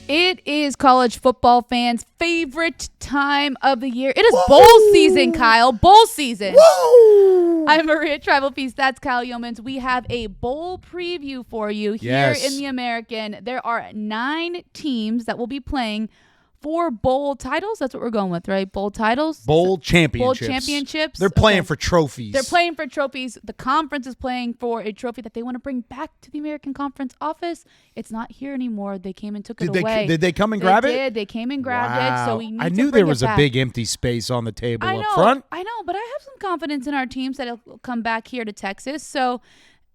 It is college football fans' favorite time of the year. It is bowl season, Kyle. Bowl season. Whoa! I'm Maria Trivelpiece. That's Kyle Youmans. We have a bowl preview for you here in the American. There are 9 teams that will be playing for bowl titles. That's what we're going with, right? Bowl titles? Bowl championships. Bowl championships. They're playing for trophies. They're playing for trophies. The conference is playing for a trophy that they want to bring back to the American Conference office. It's not here anymore. They came and took it away. Did they come and grab it? They did. They came and grabbed it. So we need I to knew bring there it was back. a big empty space on the table I know, up front. I know, but I have some confidence in our teams that it'll come back here to Texas. So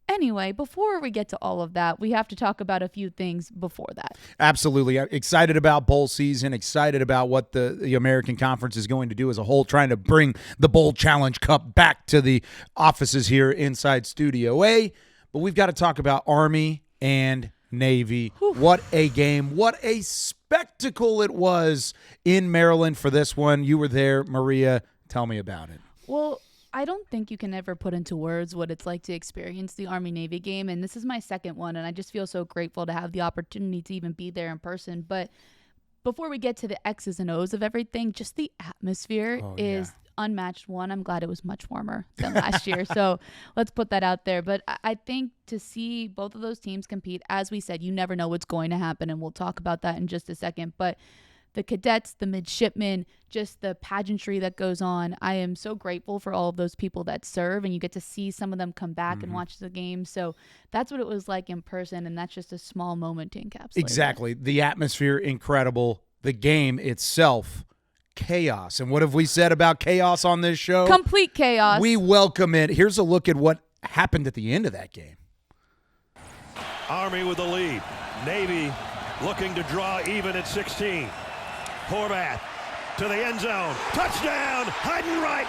anyway, before we get to all of that, we have to talk about a few things before that. Absolutely. I'm excited about bowl season, excited about what the American Conference is going to do as a whole, trying to bring the Bowl Challenge Cup back to the offices here inside Studio A. But we've got to talk about Army and Navy. Whew. What a game. What a spectacle it was in Maryland for this one. You were there, Maria. Tell me about it. Well, I don't think you can ever put into words what it's like to experience the Army-Navy game, and this is my second one, and I just feel so grateful to have the opportunity to even be there in person. But before we get to the X's and O's of everything, just the atmosphere is unmatched. One, I'm glad it was much warmer than last year, so let's put that out there. But I think to see both of those teams compete, as we said, you never know what's going to happen, and we'll talk about that in just a second. But the cadets, the midshipmen, just the pageantry that goes on. I am so grateful for all of those people that serve, and you get to see some of them come back and watch the game. So that's what it was like in person, and that's just a small moment to encapsulate. Exactly. The atmosphere, incredible. The game itself, chaos. And what have we said about chaos on this show? Complete chaos. We welcome it. Here's a look at what happened at the end of that game. Army with the lead. Navy looking to draw even at 16. Horvath to the end zone. Touchdown, Heidenreich.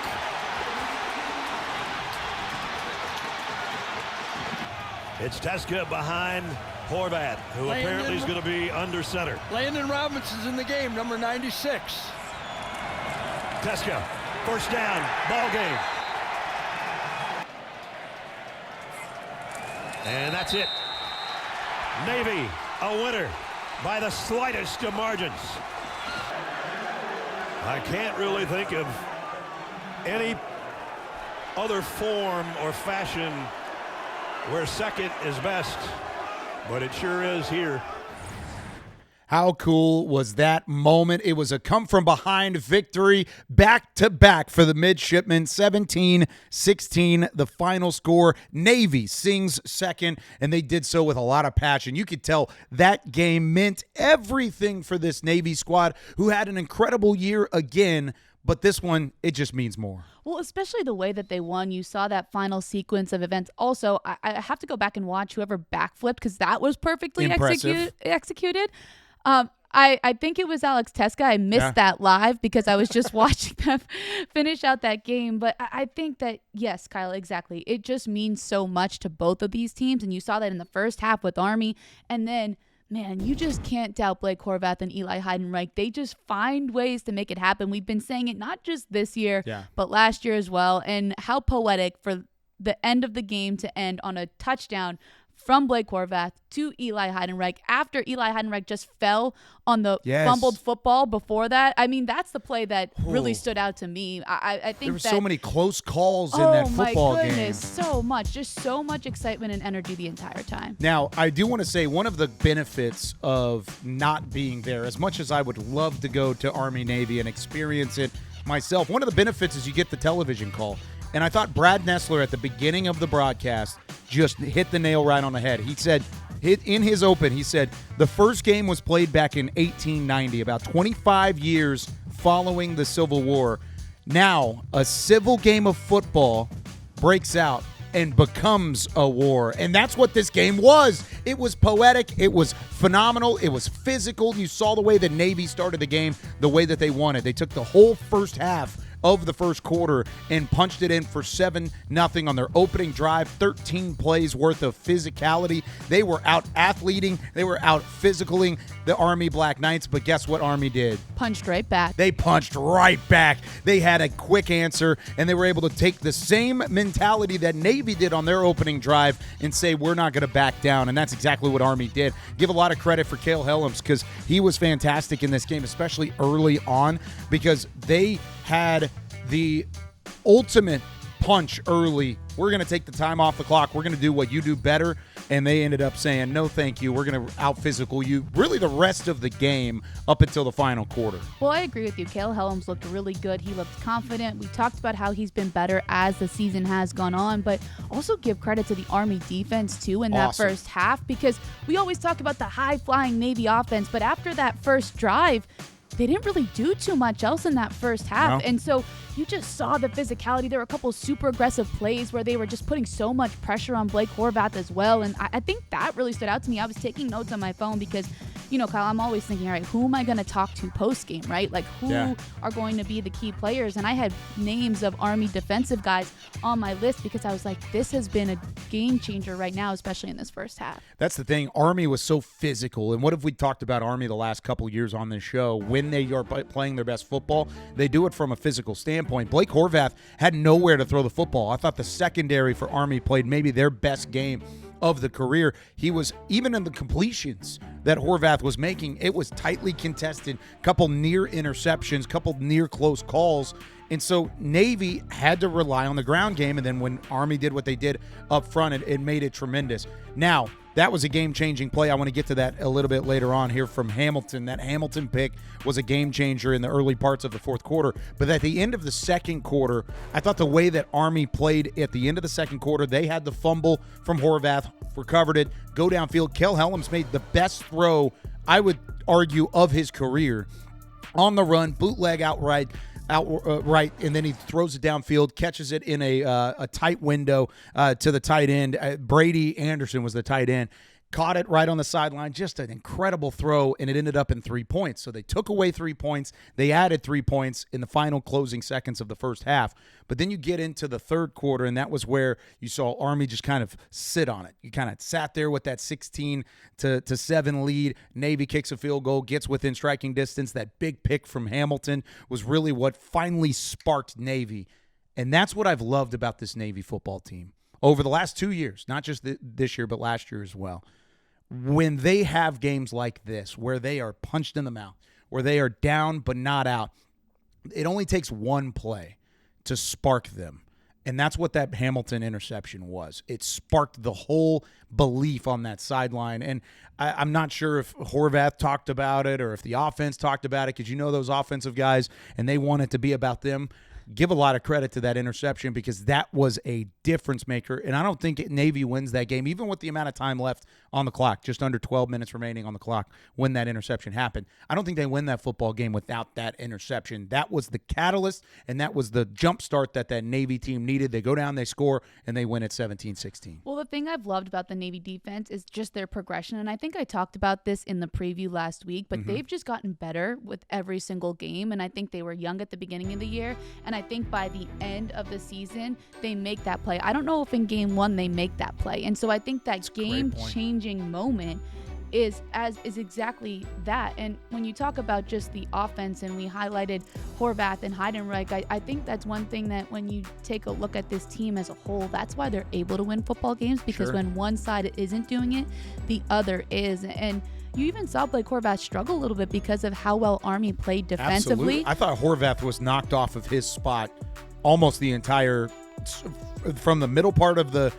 It's Teska behind Horvath, who apparently is going to be under center. Landon Robinson's in the game, number 96. Teska, first down, ball game. And that's it. Navy, a winner by the slightest of margins. I can't really think of any other form or fashion where second is best, but it sure is here. How cool was that moment? It was a come-from-behind victory, back-to-back for the midshipmen, 17-16, the final score. Navy sings second, and they did so with a lot of passion. You could tell that game meant everything for this Navy squad, who had an incredible year again, but this one, it just means more. Well, especially the way that they won. You saw that final sequence of events. Also, I have to go back and watch whoever backflipped, because that was perfectly executed. I think it was Alex Teska. I missed that live because I was just watching them finish out that game. But I think that, yes, Kyle, exactly. It just means so much to both of these teams. And you saw that in the first half with Army. And then, man, you just can't doubt Blake Horvath and Eli Heidenreich. They just find ways to make it happen. We've been saying it not just this year, but last year as well. And how poetic for the end of the game to end on a touchdown from Blake Horvath to Eli Heidenreich after Eli Heidenreich just fell on the fumbled football before that. I mean, that's the play that really stood out to me. I think there were so many close calls in that football game. Oh, my goodness, so much. Just so much excitement and energy the entire time. Now, I do want to say one of the benefits of not being there, as much as I would love to go to Army-Navy and experience it myself, one of the benefits is you get the television call. And I thought Brad Nessler at the beginning of the broadcast just hit the nail right on the head. He said, in his open, he said, the first game was played back in 1890, about 25 years following the Civil War. Now, a civil game of football breaks out and becomes a war. And that's what this game was. It was poetic. It was phenomenal. It was physical. You saw the way the Navy started the game, the way that they won it. They took the whole first half of the first quarter and punched it in for 7-0 on their opening drive. 13 plays worth of physicality. They were out athleting. They were out physicaling the Army Black Knights. But guess what Army did? Punched right back. They punched right back. They had a quick answer, and they were able to take the same mentality that Navy did on their opening drive and say, we're not going to back down. And that's exactly what Army did. Give a lot of credit for Cale Helms because he was fantastic in this game, especially early on, because they had the ultimate punch early. We're going to take the time off the clock. We're going to do what you do better. And they ended up saying, no, thank you. We're going to out-physical you really the rest of the game up until the final quarter. Well, I agree with you. Cale Helms looked really good. He looked confident. We talked about how he's been better as the season has gone on, but also give credit to the Army defense, too, in that first half, because we always talk about the high-flying Navy offense, but after that first drive, they didn't really do too much else in that first half. No. And so you just saw the physicality. There were a couple of super aggressive plays where they were just putting so much pressure on Blake Horvath as well. And I think that really stood out to me. I was taking notes on my phone because, you know, Kyle, I'm always thinking, all right, who am I going to talk to post-game, right? Like, who are going to be the key players? And I had names of Army defensive guys on my list because I was like, this has been a game changer right now, especially in this first half. That's the thing. Army was so physical. And what have we talked about Army the last couple years on this show? When they are playing their best football, they do it from a physical standpoint. Blake Horvath had nowhere to throw the football. I thought the secondary for Army played maybe their best game of the career. He was, even in the completions that Horvath was making, it was tightly contested, couple near interceptions, couple near close calls. And so Navy had to rely on the ground game, and then when Army did what they did up front, it made it tremendous. Now, that was a game-changing play. I want to get to that a little bit later on here from Hamilton. That Hamilton pick was a game-changer in the early parts of the fourth quarter. But at the end of the second quarter, I thought the way that Army played at the end of the second quarter, they had the fumble from Horvath, recovered it, go downfield. Cale Helms made the best throw, I would argue, of his career. On the run, bootleg outright, and then he throws it downfield, catches it in a tight window to the tight end. Brady Anderson was the tight end. Caught it right on the sideline. Just an incredible throw, and it ended up in 3 points. So they took away 3 points. They added 3 points in the final closing seconds of the first half. But then you get into the third quarter, and that was where you saw Army just kind of sit on it. You kind of sat there with that 16-7 lead. Navy kicks a field goal, gets within striking distance. That big pick from Hamilton was really what finally sparked Navy. And that's what I've loved about this Navy football team over the last 2 years, not just this year, but last year as well. When they have games like this, where they are punched in the mouth, where they are down but not out, it only takes one play to spark them. And that's what that Hamilton interception was. It sparked the whole belief on that sideline. And I'm not sure if Horvath talked about it or if the offense talked about it, because you know those offensive guys, and they want it to be about them. Give a lot of credit to that interception because that was a difference maker. And I don't think Navy wins that game, even with the amount of time left on the clock, just under 12 minutes remaining on the clock when that interception happened. I don't think they win that football game without that interception. That was the catalyst, and that was the jump start that Navy team needed. They go down, they score, and they win at 17-16. Well, the thing I've loved about the Navy defense is just their progression. And I think I talked about this in the preview last week, but they've just gotten better with every single game. And I think they were young at the beginning of the year. And I think by the end of the season, they make that play. I don't know if in game one they make that play. And so I think that game-changing moment is exactly that. And when you talk about just the offense, and we highlighted Horvath and Heidenreich, I think that's one thing that when you take a look at this team as a whole, that's why they're able to win football games, because when one side isn't doing it, the other is. And you even saw Blake Horvath struggle a little bit because of how well Army played defensively. Absolutely. I thought Horvath was knocked off of his spot almost the entire, from the middle part of the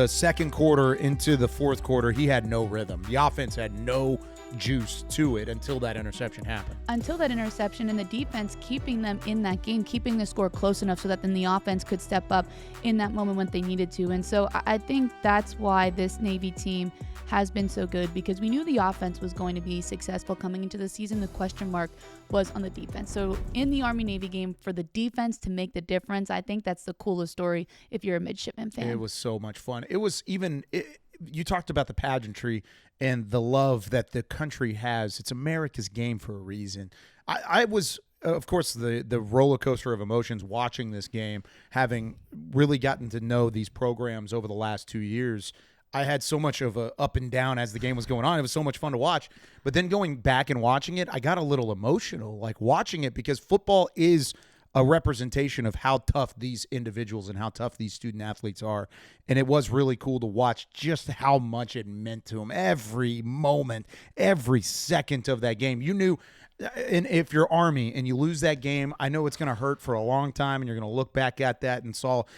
second quarter into the fourth quarter. He had no rhythm. The offense had no juice to it until that interception happened. Until that interception, and the defense keeping them in that game, keeping the score close enough so that then the offense could step up in that moment when they needed to. And so I think that's why this Navy team has been so good, because we knew the offense was going to be successful coming into the season. The question mark was on the defense. So in the Army-Navy game, for the defense to make the difference, I think that's the coolest story if you're a midshipman fan. It was so much fun. It was even you talked about the pageantry and the love that the country has. It's America's game for a reason. I was of course, the roller coaster of emotions watching this game, having really gotten to know these programs over the last 2 years, I had so much of a up and down as the game was going on. It was so much fun to watch. But then going back and watching it, I got a little emotional, like watching it, because football is a representation of how tough these individuals and how tough these student athletes are. And it was really cool to watch just how much it meant to them. Every moment, every second of that game. You knew, and if you're Army and you lose that game, I know it's going to hurt for a long time, and you're going to look back at that and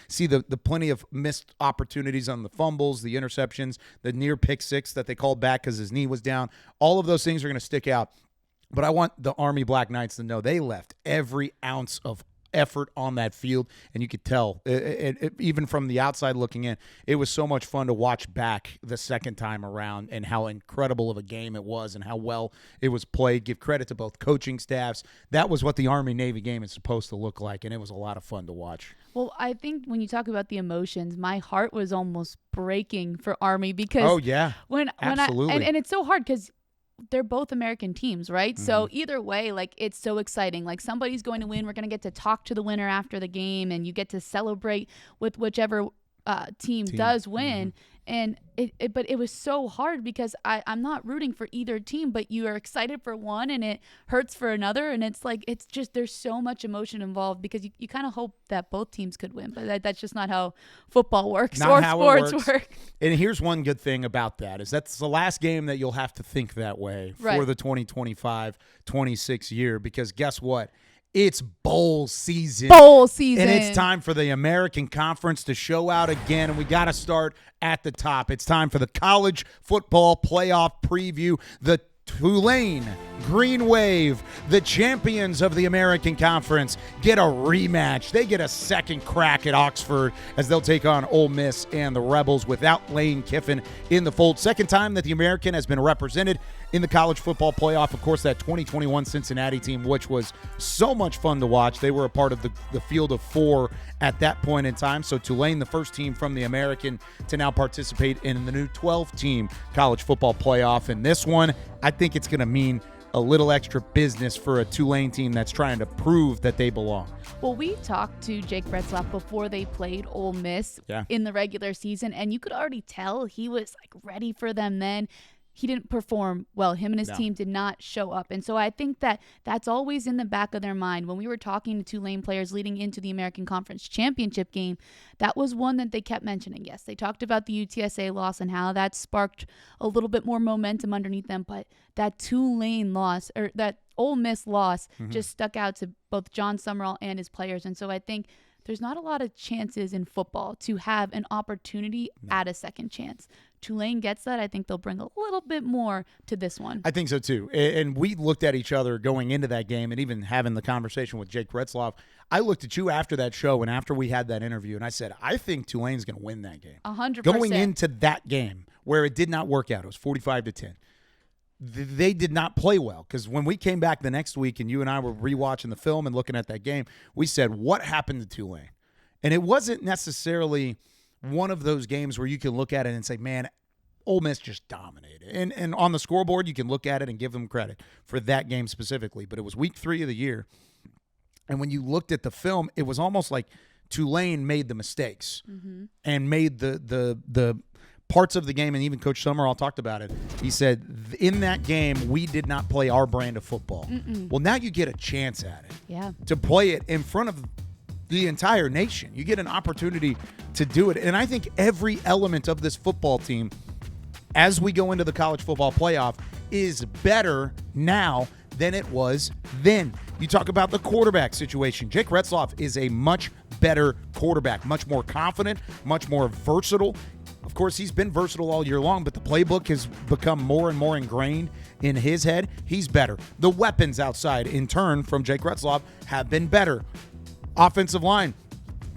see the plenty of missed opportunities on the fumbles, the interceptions, the near pick six that they called back because his knee was down. All of those things are going to stick out. But I want the Army Black Knights to know they left every ounce of effort on that field, and you could tell, even from the outside looking in, it was so much fun to watch back the second time around and how incredible of a game it was and how well it was played. Give credit to both coaching staffs. That was what the Army-Navy game is supposed to look like, and it was a lot of fun to watch. Well, I think when you talk about the emotions, my heart was almost breaking for Army because absolutely. And it's so hard because they're both American teams, right? Mm-hmm. So either way, like, it's so exciting. Like, somebody's going to win. We're going to get to talk to the winner after the game, and you get to celebrate with whichever team does win. Mm-hmm. And but it was so hard because I'm not rooting for either team, but you are excited for one and it hurts for another. And it's like, it's just, there's so much emotion involved because you kind of hope that both teams could win, but that's just not how football works or sports work. And here's one good thing about that is that's the last game that you'll have to think that way for the 2025-26 year, because guess what? It's bowl season. And it's time for the American Conference to show out again, and we got to start at the top. It's time for the college football playoff preview. The Tulane Green Wave, the champions of the American Conference, get a rematch. They get a second crack at Oxford as they'll take on Ole Miss and the Rebels without Lane Kiffin in the fold. Second time that the American has been represented in the college football playoff. Of course, that 2021 Cincinnati team, which was so much fun to watch. They were a part of the field of four at that point in time. So Tulane, the first team from the American to now participate in the new 12-team college football playoff. And this one, I think it's going to mean a little extra business for a Tulane team that's trying to prove that they belong. Well, we talked to Jake Retzlaff before they played Ole Miss in the regular season, and you could already tell he was like ready for them then. He didn't perform well. Him and his team did not show up. And so I think that that's always in the back of their mind. When we were talking to Tulane players leading into the American Conference Championship game, that was one that they kept mentioning. Yes, they talked about the UTSA loss and how that sparked a little bit more momentum underneath them. But that Tulane loss, or that Ole Miss loss, just stuck out to both John Summerall and his players. And so I think there's not a lot of chances in football to have an opportunity at a second chance. Tulane gets that. I think they'll bring a little bit more to this one. I think so, too. And we looked at each other going into that game and even having the conversation with Jake Retzlaff. I looked at you after that show and after we had that interview, and I said, I think Tulane's going to win that game. 100%. Going into that game where it did not work out, it was 45-10. They did not play well, because when we came back the next week and you and I were rewatching the film and looking at that game, we said, what happened to Tulane? And it wasn't necessarily one of those games where you can look at it and say, man, Ole Miss just dominated. And on the scoreboard, you can look at it and give them credit for that game specifically. But it was week 3 of the year. And when you looked at the film, it was almost like Tulane made the mistakes and made the parts of the game, and even Coach Summerall talked about it. He said, in that game, we did not play our brand of football. Well, now you get a chance at it. To play it in front of the entire nation. You get an opportunity to do it. And I think every element of this football team, as we go into the college football playoff, is better now than it was then. You talk about the quarterback situation. Jake Retzlaff is a much better quarterback, much more confident, much more versatile. Of course, he's been versatile all year long, but the playbook has become more and more ingrained in his head. He's better. The weapons outside, in turn, from Jake Retzlaff have been better. Offensive line,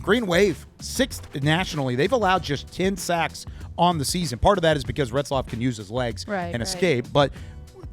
Green Wave, 6th nationally. They've allowed just 10 sacks on the season. Part of that is because Retzlaff can use his legs and escape, but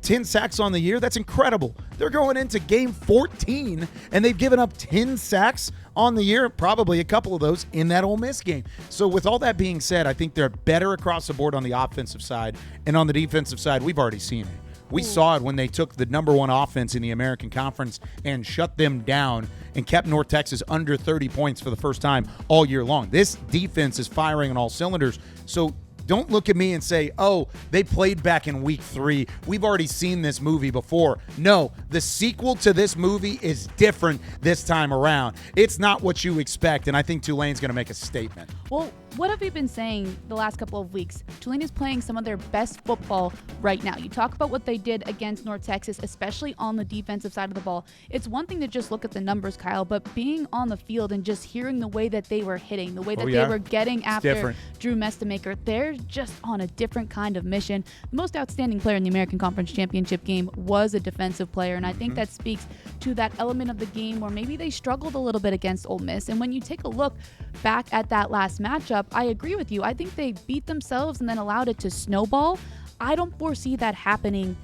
10 sacks on the year, that's incredible. They're going into game 14, and they've given up 10 sacks on the year, probably a couple of those in that Ole Miss game. So with all that being said, I think they're better across the board on the offensive side, and on the defensive side, we've already seen it. We saw it when they took the number one offense in the American Conference and shut them down and kept North Texas under 30 points for the first time all year long. This defense is firing on all cylinders. So don't look at me and say, oh, they played back in week 3. We've already seen this movie before. No, the sequel to this movie is different this time around. It's not what you expect, and I think Tulane's going to make a statement. Well, what have we been saying the last couple of weeks? Tulane is playing some of their best football right now. You talk about what they did against North Texas, especially on the defensive side of the ball. It's one thing to just look at the numbers, Kyle, but being on the field and just hearing the way that they were hitting, the way that they were getting after Drew Mestemaker, they're just on a different kind of mission. The most outstanding player in the American Conference Championship game was a defensive player, and I think that speaks to that element of the game where maybe they struggled a little bit against Ole Miss. And when you take a look back at that last matchup, I agree with you. I think they beat themselves and then allowed it to snowball. I don't foresee that happening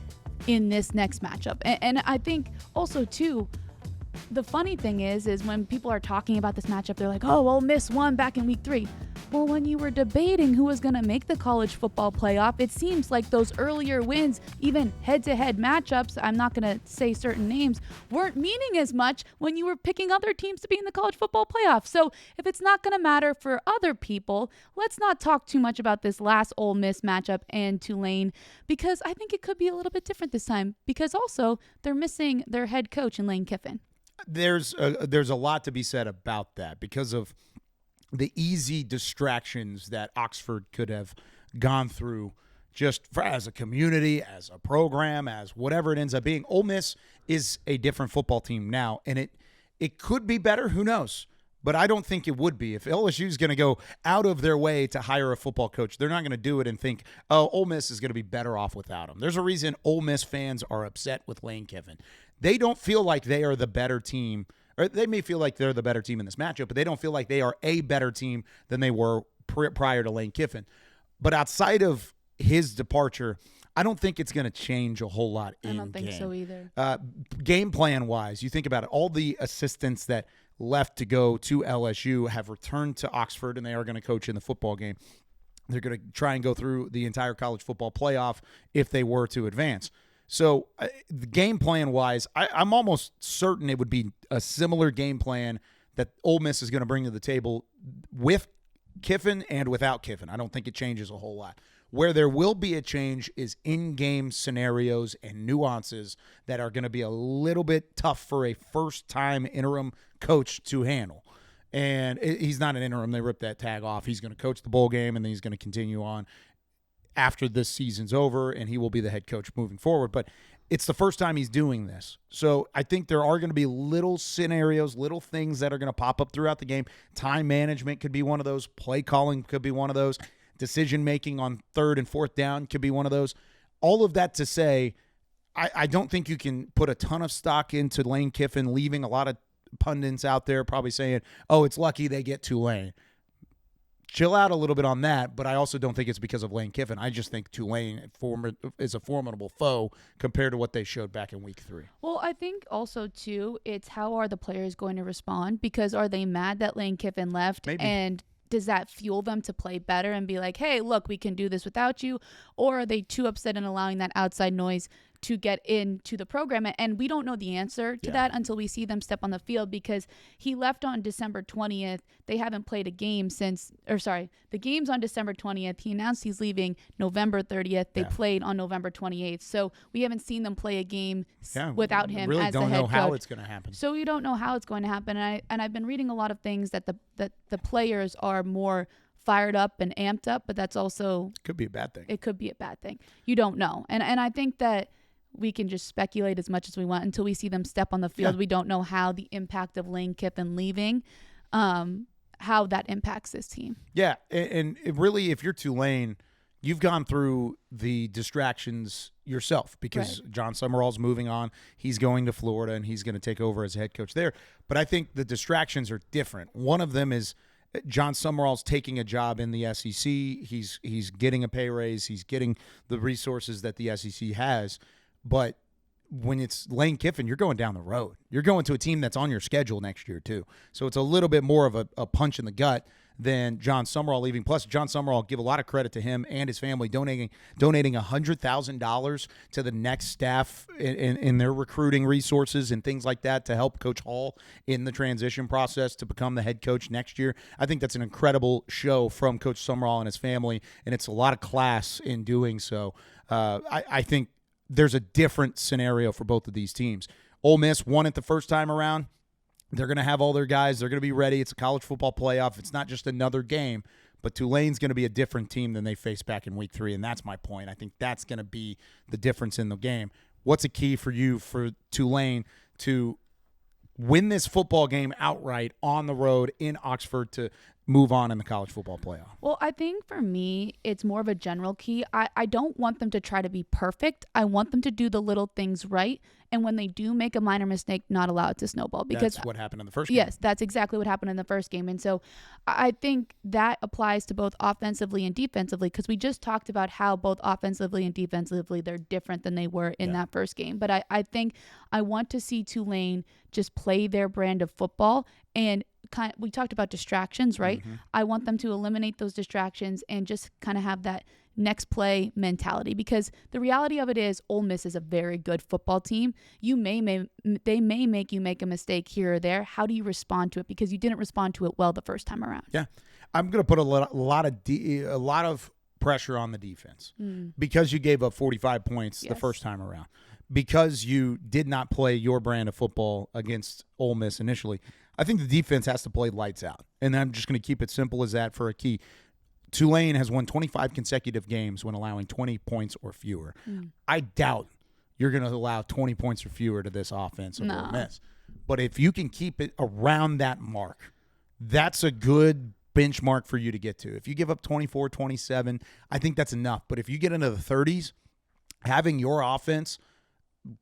in this next matchup. And I think also, too, the funny thing is when people are talking about this matchup, they're like, oh, Ole Miss won back in week 3. Well, when you were debating who was going to make the college football playoff, it seems like those earlier wins, even head-to-head matchups, I'm not going to say certain names, weren't meaning as much when you were picking other teams to be in the college football playoff. So if it's not going to matter for other people, let's not talk too much about this last Ole Miss matchup and Tulane, because I think it could be a little bit different this time, because also they're missing their head coach in Lane Kiffin. There's a lot to be said about that because of the easy distractions that Oxford could have gone through just as a community, as a program, as whatever it ends up being. Ole Miss is a different football team now, and it could be better. Who knows? But I don't think it would be. If LSU is going to go out of their way to hire a football coach, they're not going to do it and think, oh, Ole Miss is going to be better off without him. There's a reason Ole Miss fans are upset with Lane Kiffin. They don't feel like they are the better team, or they may feel like they're the better team in this matchup, but they don't feel like they are a better team than they were prior to Lane Kiffin. But outside of his departure, I don't think it's going to change a whole lot in game. I don't think so either. Game plan-wise, you think about it, all the assistants that left to go to LSU have returned to Oxford, and they are going to coach in the football game. They're going to try and go through the entire college football playoff if they were to advance. So the game plan-wise, I'm almost certain it would be a similar game plan that Ole Miss is going to bring to the table with Kiffin and without Kiffin. I don't think it changes a whole lot. Where there will be a change is in-game scenarios and nuances that are going to be a little bit tough for a first-time interim coach to handle. And he's not an interim. They ripped that tag off. He's going to coach the bowl game, and then he's going to continue on after this season's over, and he will be the head coach moving forward. But it's the first time he's doing this. So I think there are going to be little scenarios, little things that are going to pop up throughout the game. Time management could be one of those. Play calling could be one of those. Decision-making on 3rd and 4th down could be one of those. All of that to say, I don't think you can put a ton of stock into Lane Kiffin, leaving a lot of pundits out there probably saying, oh, it's lucky they get Tulane. Chill out a little bit on that, but I also don't think it's because of Lane Kiffin. I just think Tulane is a formidable foe compared to what they showed back in week 3. Well, I think also, too, it's how are the players going to respond? Because are they mad that Lane Kiffin left? Maybe. And does that fuel them to play better and be like, hey, look, we can do this without you? Or are they too upset in allowing that outside noise to get into the program? And we don't know the answer to that until we see them step on the field, because he left on December 20th. They haven't played a game the game's on December 20th. He announced he's leaving November 30th. They played on November 28th. So we haven't seen them play a game without him really as the head coach. don't know how it's going to happen. So we don't know how it's going to happen. And I've been reading a lot of things that the players are more fired up and amped up, but that's also could be a bad thing. It could be a bad thing. You don't know. And I think that we can just speculate as much as we want until we see them step on the field. We don't know how the impact of Lane Kiffin leaving, how that impacts this team. Yeah, and it really, if you're Tulane, you've gone through the distractions yourself because John Summerall's moving on. He's going to Florida, and he's going to take over as head coach there. But I think the distractions are different. One of them is John Summerall's taking a job in the SEC. He's getting a pay raise. He's getting the resources that the SEC has. But when it's Lane Kiffin, you're going down the road. You're going to a team that's on your schedule next year too. So it's a little bit more of a punch in the gut than John Summerall leaving. Plus, John Summerall, give a lot of credit to him and his family donating $100,000 to the next staff in their recruiting resources and things like that to help Coach Hall in the transition process to become the head coach next year. I think that's an incredible show from Coach Summerall and his family, and it's a lot of class in doing so. I think there's a different scenario for both of these teams. Ole Miss won it the first time around. They're going to have all their guys. They're going to be ready. It's a college football playoff. It's not just another game, but Tulane's going to be a different team than they faced back in week 3, and that's my point. I think that's going to be the difference in the game. What's a key for you for Tulane to win this football game outright on the road in Oxford to move on in the college football playoff? Well, I think for me, it's more of a general key. I don't want them to try to be perfect. I want them to do the little things right. And when they do make a minor mistake, not allow it to snowball. Because that's what happened in the first game. Yes, that's exactly what happened in the first game. And so I think that applies to both offensively and defensively, because we just talked about how both offensively and defensively they're different than they were in that first game. But I think I want to see Tulane just play their brand of football. And we talked about distractions, right? Mm-hmm. I want them to eliminate those distractions and just kind of have that next play mentality, because the reality of it is Ole Miss is a very good football team. They may make you make a mistake here or there. How do you respond to it? Because you didn't respond to it well the first time around. Yeah, I'm going to put a lot of pressure on the defense because you gave up 45 points the first time around, because you did not play your brand of football against Ole Miss initially. I think the defense has to play lights out, and I'm just going to keep it simple as that for a key. Tulane has won 25 consecutive games when allowing 20 points or fewer. I doubt you're going to allow 20 points or fewer to this offense of Ole Miss. But if you can keep it around that mark, that's a good benchmark for you to get to. If you give up 24, 27, I think that's enough. But if you get into the 30s, having your offense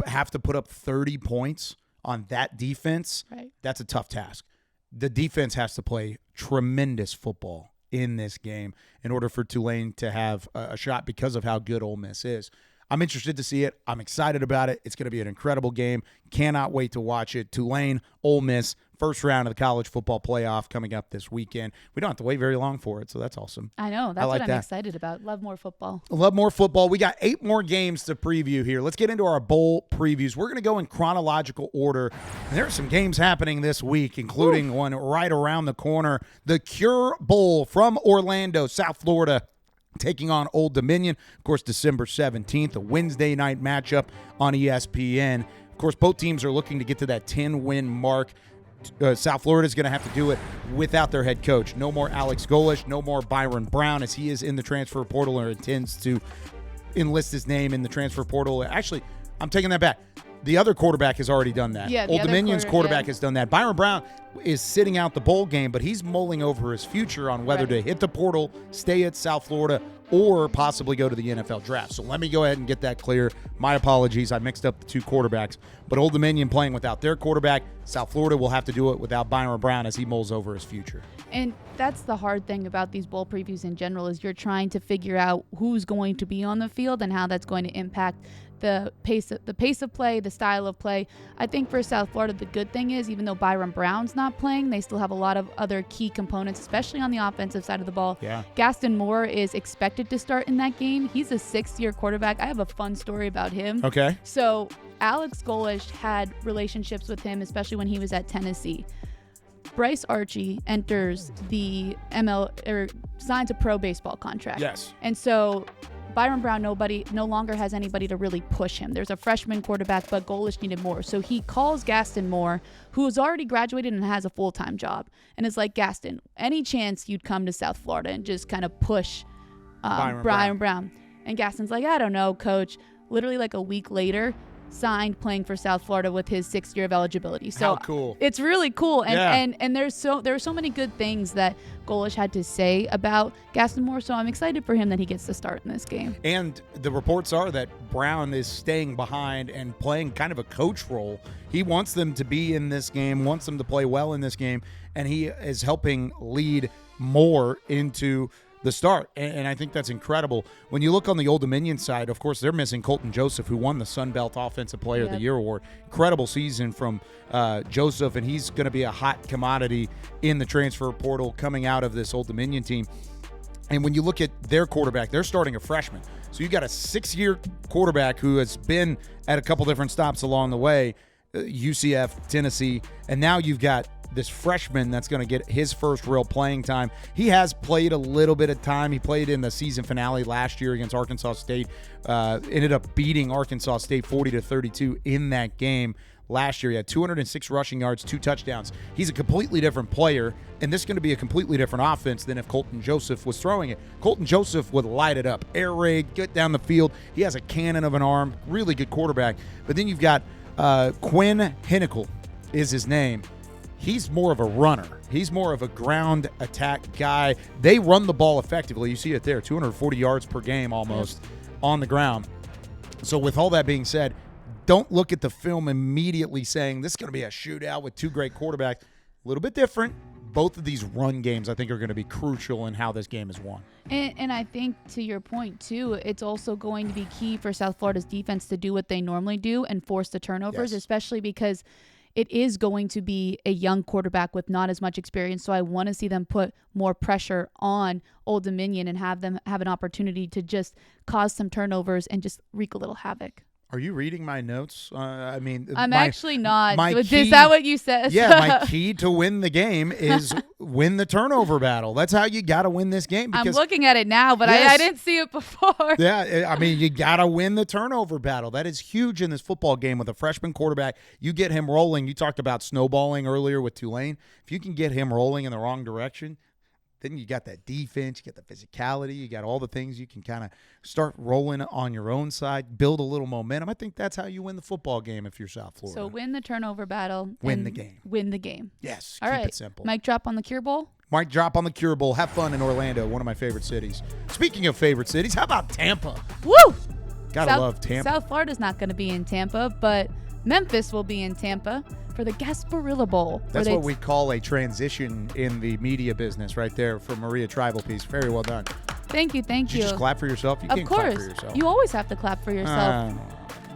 have to put up 30 points on that defense, that's a tough task. The defense has to play tremendous football in this game in order for Tulane to have a shot because of how good Ole Miss is. I'm interested to see it. I'm excited about it. It's going to be an incredible game. Cannot wait to watch it. Tulane, Ole Miss, first round of the college football playoff coming up this weekend. We don't have to wait very long for it, so that's awesome. I know. That's what I'm excited about. Love more football. Love more football. We got 8 more games to preview here. Let's get into our bowl previews. We're going to go in chronological order. And there are some games happening this week, including one right around the corner. The Cure Bowl from Orlando, South Florida, taking on Old Dominion. Of course, December 17th, a Wednesday night matchup on ESPN. Of course, both teams are looking to get to that 10-win mark. South Florida is going to have to do it without their head coach. No more Alex Golesh, no more Byron Brown, as he is in the transfer portal or intends to enlist his name in the transfer portal. Actually, I'm taking that back. The other quarterback has already done that. Yeah, Old Dominion's quarterback has done that. Byron Brown is sitting out the bowl game, but he's mulling over his future on whether to hit the portal, stay at South Florida, or possibly go to the NFL draft. So let me go ahead and get that clear. My apologies. I mixed up the two quarterbacks. But Old Dominion playing without their quarterback. South Florida will have to do it without Byron Brown as he mulls over his future. And that's the hard thing about these bowl previews in general, is you're trying to figure out who's going to be on the field and how that's going to impact the pace of play, the style of play. I think for South Florida, the good thing is, even though Byron Brown's not playing, they still have a lot of other key components, especially on the offensive side of the ball. Yeah. Gaston Moore is expected to start in that game. He's a 6th-year quarterback. I have a fun story about him. Okay. So Alex Golesh had relationships with him, especially when he was at Tennessee. Bryce Archie enters the signs a pro baseball contract. Yes. And so Byron Brown no longer has anybody to really push him. There's a freshman quarterback, but Golesh needed more. So he calls Gaston Moore, who has already graduated and has a full-time job, and is like, Gaston, any chance you'd come to South Florida and just kind of push Byron Brown? And Gaston's like, I don't know, coach. Literally like a week later, signed playing for South Florida with his 6th year of eligibility. So how cool. It's really cool. And there are so many good things that Golesh had to say about Gaston Moore, so I'm excited for him that he gets to start in this game. And the reports are that Brown is staying behind and playing kind of a coach role. He wants them to be in this game, wants them to play well in this game, and he is helping lead Moore into the start. And I think that's incredible. When you look on the Old Dominion side, of course, they're missing Colton Joseph, who won the Sun Belt Offensive Player of the Year award. Incredible season from Joseph, and he's going to be a hot commodity in the transfer portal coming out of this Old Dominion team. And when you look at their quarterback, they're starting a freshman. So you got a 6-year quarterback who has been at a couple different stops along the way, UCF, Tennessee, and now you've got this freshman that's going to get his first real playing time. He has played a little bit of time. He played in the season finale last year against Arkansas State, ended up beating Arkansas State 40-32 in that game. Last year, he had 206 rushing yards, 2 touchdowns. He's a completely different player, and this is going to be a completely different offense than if Colton Joseph was throwing it. Colton Joseph would light it up, air raid, get down the field. He has a cannon of an arm, really good quarterback. But then you've got Quinn Henicle is his name. He's more of a runner. He's more of a ground attack guy. They run the ball effectively. You see it there, 240 yards per game almost on the ground. So with all that being said, don't look at the film immediately saying this is going to be a shootout with 2 great quarterbacks. A little bit different. Both of these run games, I think, are going to be crucial in how this game is won. And I think, to your point, too, it's also going to be key for South Florida's defense to do what they normally do and force the turnovers, especially because it is going to be a young quarterback with not as much experience. So I want to see them put more pressure on Old Dominion and have them have an opportunity to just cause some turnovers and just wreak a little havoc. Are you reading my notes? I'm actually not. Is that what you said? Yeah, my key to win the game is win the turnover battle. That's how you got to win this game. I'm looking at it now, but I didn't see it before. Yeah, I mean, you got to win the turnover battle. That is huge in this football game with a freshman quarterback. You get him rolling. You talked about snowballing earlier with Tulane. If you can get him rolling in the wrong direction, then you got that defense, you got the physicality, you got all the things you can kind of start rolling on your own side, build a little momentum. I think that's how you win the football game if you're South Florida. So win the turnover battle. Win the game. Win the game. Yes, all keep right. it simple. Mic drop on the Cure Bowl? Mic drop on the Cure Bowl. Have fun in Orlando, one of my favorite cities. Speaking of favorite cities, how about Tampa? Woo! Gotta love Tampa. South Florida's not going to be in Tampa, but Memphis will be in Tampa for the Gasparilla Bowl. That's what we call a transition in the media business right there from Maria Trivelpiece. Very well done. Thank you. Did you just clap for yourself? You can't clap for yourself. You always have to clap for yourself.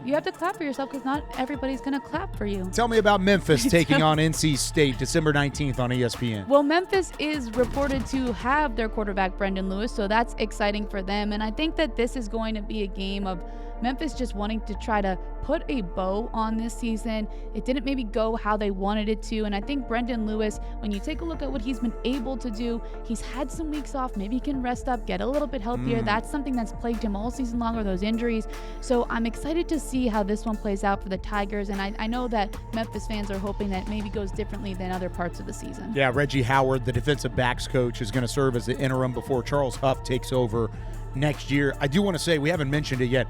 You have to clap for yourself because not everybody's going to clap for you. Tell me about Memphis taking on NC State December 19th on ESPN. Well, Memphis is reported to have their quarterback, Brendan Lewis, so that's exciting for them. And I think that this is going to be a game of Memphis just wanting to try to put a bow on this season. It didn't maybe go how they wanted it to. And I think Brendan Lewis, when you take a look at what he's been able to do, he's had some weeks off. Maybe he can rest up, get a little bit healthier. That's something that's plagued him all season long, are those injuries. So I'm excited to see how this one plays out for the Tigers. And I know that Memphis fans are hoping that maybe goes differently than other parts of the season. Yeah, Reggie Howard, the defensive backs coach, is going to serve as the interim before Charles Huff takes over next year. I do want to say, we haven't mentioned it yet,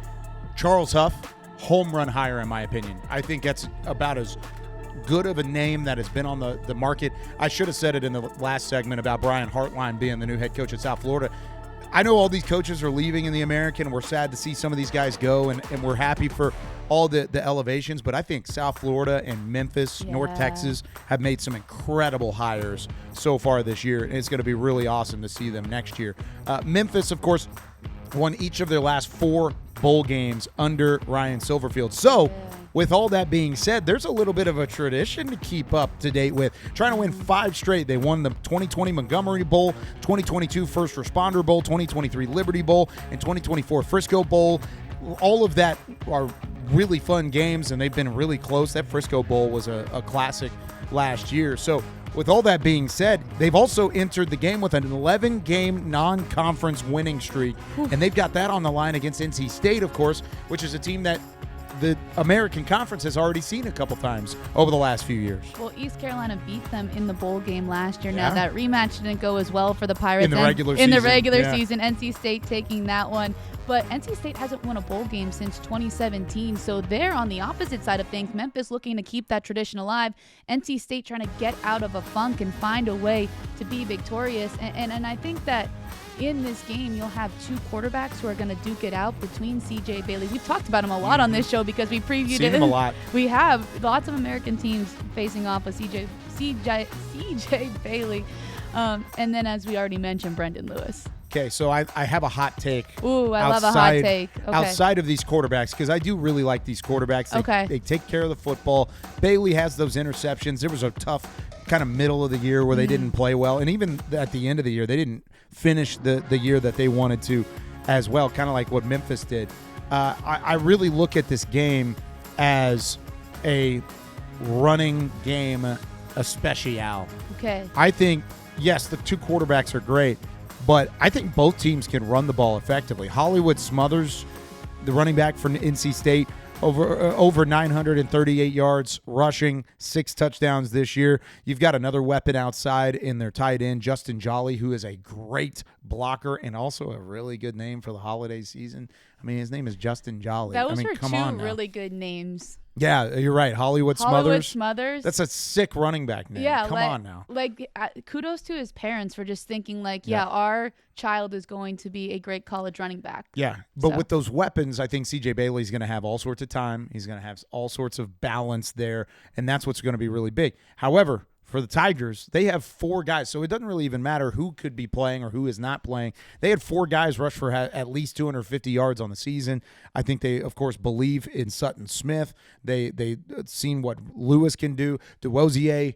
Charles Huff, home run hire in my opinion. I think that's about as good of a name that has been on the market. I should have said it in the last segment about Brian Hartline being the new head coach at South Florida. I know all these coaches are leaving in the American, and we're sad to see some of these guys go, and we're happy for all the elevations, but I think South Florida and Memphis, North Texas have made some incredible hires so far this year, and it's going to be really awesome to see them next year. Memphis, of course, won each of their last 4 bowl games under Ryan Silverfield. So, with all that being said, there's a little bit of a tradition to keep up to date with. Trying to win 5 straight. They won the 2020 Montgomery Bowl, 2022 First Responder Bowl, 2023 Liberty Bowl, and 2024 Frisco Bowl. All of that are really fun games, and they've been really close. That Frisco Bowl was a classic last year. So, with all that being said, they've also entered the game with an 11-game non-conference winning streak, and they've got that on the line against NC State, of course, which is a team that the American Conference has already seen a couple times over the last few years. Well, East Carolina beat them in the bowl game last year. Now, that rematch didn't go as well for the Pirates. In the regular season, NC State taking that one. But NC State hasn't won a bowl game since 2017, so they're on the opposite side of things. Memphis looking to keep that tradition alive. NC State trying to get out of a funk and find a way to be victorious. And I think that in this game, you'll have 2 quarterbacks who are going to duke it out between C.J. Bailey. We've talked about him a lot on this show because we previewed Seen him a lot. We have lots of American teams facing off with C.J. Bailey. And then, as we already mentioned, Brendan Lewis. Okay, so I have a hot take. Ooh, I love a hot take. Okay. Outside of these quarterbacks, because I do really like these quarterbacks. They take care of the football. Bailey has those interceptions. There was a tough kind of middle of the year where they didn't play well. And even at the end of the year, they didn't finish the year that they wanted to as well, kind of like what Memphis did. I really look at this game as a running game, a special. Okay. I think, yes, the two quarterbacks are great, but I think both teams can run the ball effectively. Hollywood Smothers, the running back from NC State, over 938 yards rushing, 6 touchdowns this year. You've got another weapon outside in their tight end, Justin Jolly, who is a great blocker and also a really good name for the holiday season. I mean, his name is Justin Jolly. That was come two on now. really good names. Yeah, you're right. Hollywood Smothers. That's a sick running back name. Yeah, come on now. Kudos to his parents for just thinking our child is going to be a great college running back. Yeah, but with those weapons, I think C.J. Bailey's going to have all sorts of time. He's going to have all sorts of balance there, and that's what's going to be really big. However, for the Tigers, they have 4 guys, so it doesn't really even matter who could be playing or who is not playing. They had 4 guys rush for at least 250 yards on the season. I think they, of course, believe in Sutton Smith. They seen what Lewis can do. DeWosier,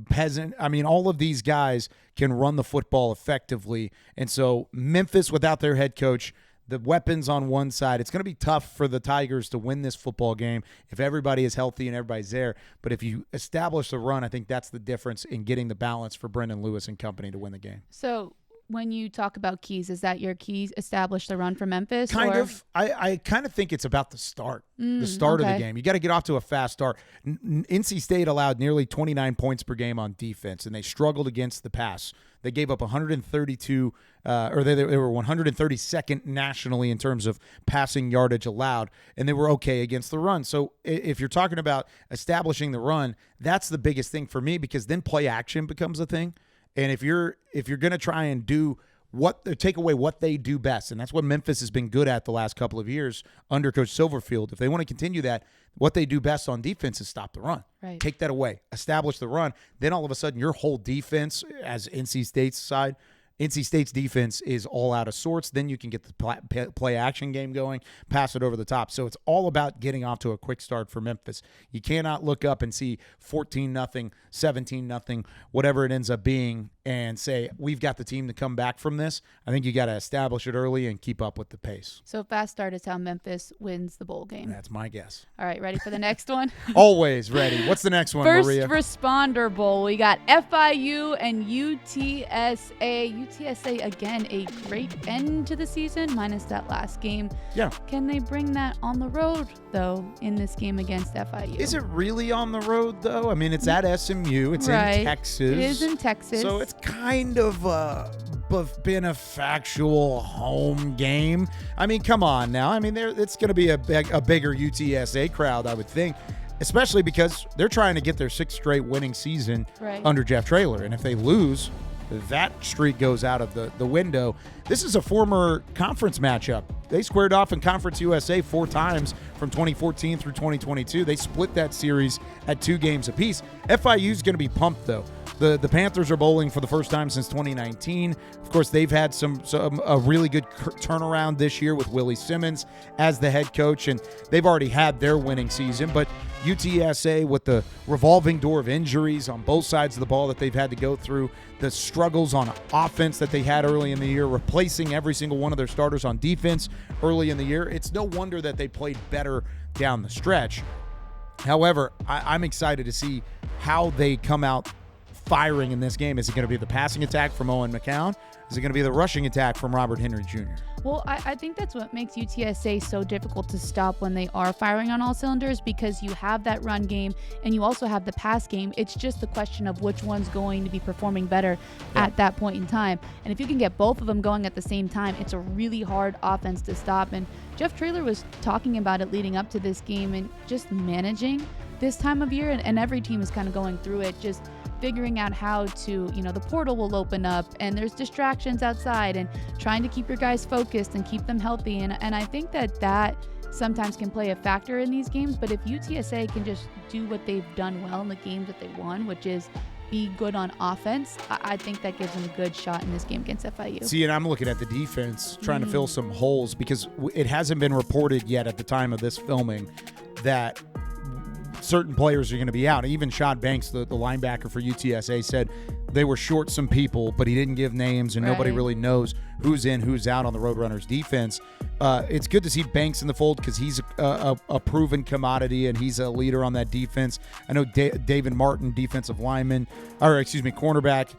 Peasant. I mean, all of these guys can run the football effectively. And so Memphis, without their head coach, the weapons on one side, it's going to be tough for the Tigers to win this football game if everybody is healthy and everybody's there. But if you establish the run, I think that's the difference in getting the balance for Brendan Lewis and company to win the game. So when you talk about keys, is that your keys establish the run for Memphis? Kind of. I kind of think it's about the start. The start of the game. You got to get off to a fast start. NC State allowed nearly 29 points per game on defense, and they struggled against the pass. They gave up 132, or they were 132nd nationally in terms of passing yardage allowed, and they were okay against the run. So if you're talking about establishing the run, that's the biggest thing for me, because then play action becomes a thing. And if you're going to try and take away what they do best, and that's what Memphis has been good at the last couple of years under Coach Silverfield. If they want to continue that, what they do best on defense is stop the run. Right. Take that away, establish the run. Then all of a sudden your whole defense, as NC State's side, NC State's defense is all out of sorts. Then you can get the play action game going, pass it over the top. So it's all about getting off to a quick start for Memphis. You cannot look up and see 14-0, 17-0, whatever it ends up being, and say, we've got the team to come back from this. I think you got to establish it early and keep up with the pace. So fast start is how Memphis wins the bowl game. That's my guess. All right, ready for the next one? Always ready. What's the next one, Maria? First Responder Bowl. We got FIU and UTSA. UTSA, again, a great end to the season, minus that last game. Yeah. Can they bring that on the road, though, in this game against FIU? Is it really on the road, though? I mean, it's at SMU. It's in Texas. It is in Texas. So it's kind of been a factual home game. I mean, come on now. I mean, it's going to be a bigger UTSA crowd, I would think, especially because they're trying to get their 6th straight winning season under Jeff Traylor. And if they lose, that streak goes out of the window. This is a former conference matchup. They squared off in Conference USA 4 times from 2014 through 2022. They split that series at 2 games apiece. FIU is going to be pumped, though. The Panthers are bowling for the first time since 2019. Of course, they've had a really good turnaround this year with Willie Simmons as the head coach, and they've already had their winning season. But UTSA, with the revolving door of injuries on both sides of the ball that they've had to go through, the struggles on offense that they had early in the year, replacing every single one of their starters on defense early in the year, it's no wonder that they played better down the stretch. However, I'm excited to see how they come out firing in this game. Is it going to be the passing attack from Owen McCown? Is it going to be the rushing attack from Robert Henry Jr.? Well, I think that's what makes UTSA so difficult to stop when they are firing on all cylinders, because you have that run game and you also have the pass game. It's just the question of which one's going to be performing better at that point in time. And if you can get both of them going at the same time, it's a really hard offense to stop. And Jeff Traylor was talking about it leading up to this game and just managing this time of year. And every team is kind of going through it, just figuring out how to, the portal will open up and there's distractions outside, and trying to keep your guys focused and keep them healthy. And I think that sometimes can play a factor in these games. But if UTSA can just do what they've done well in the games that they won, which is be good on offense, I think that gives them a good shot in this game against FIU. See, and I'm looking at the defense, trying to fill some holes, because it hasn't been reported yet at the time of this filming that certain players are going to be out. Even Shad Banks, the linebacker for UTSA, said they were short some people, but he didn't give names, and nobody really knows who's in, who's out on the Roadrunners defense. It's good to see Banks in the fold because he's a proven commodity, and he's a leader on that defense. I know David Martin, defensive lineman, cornerback,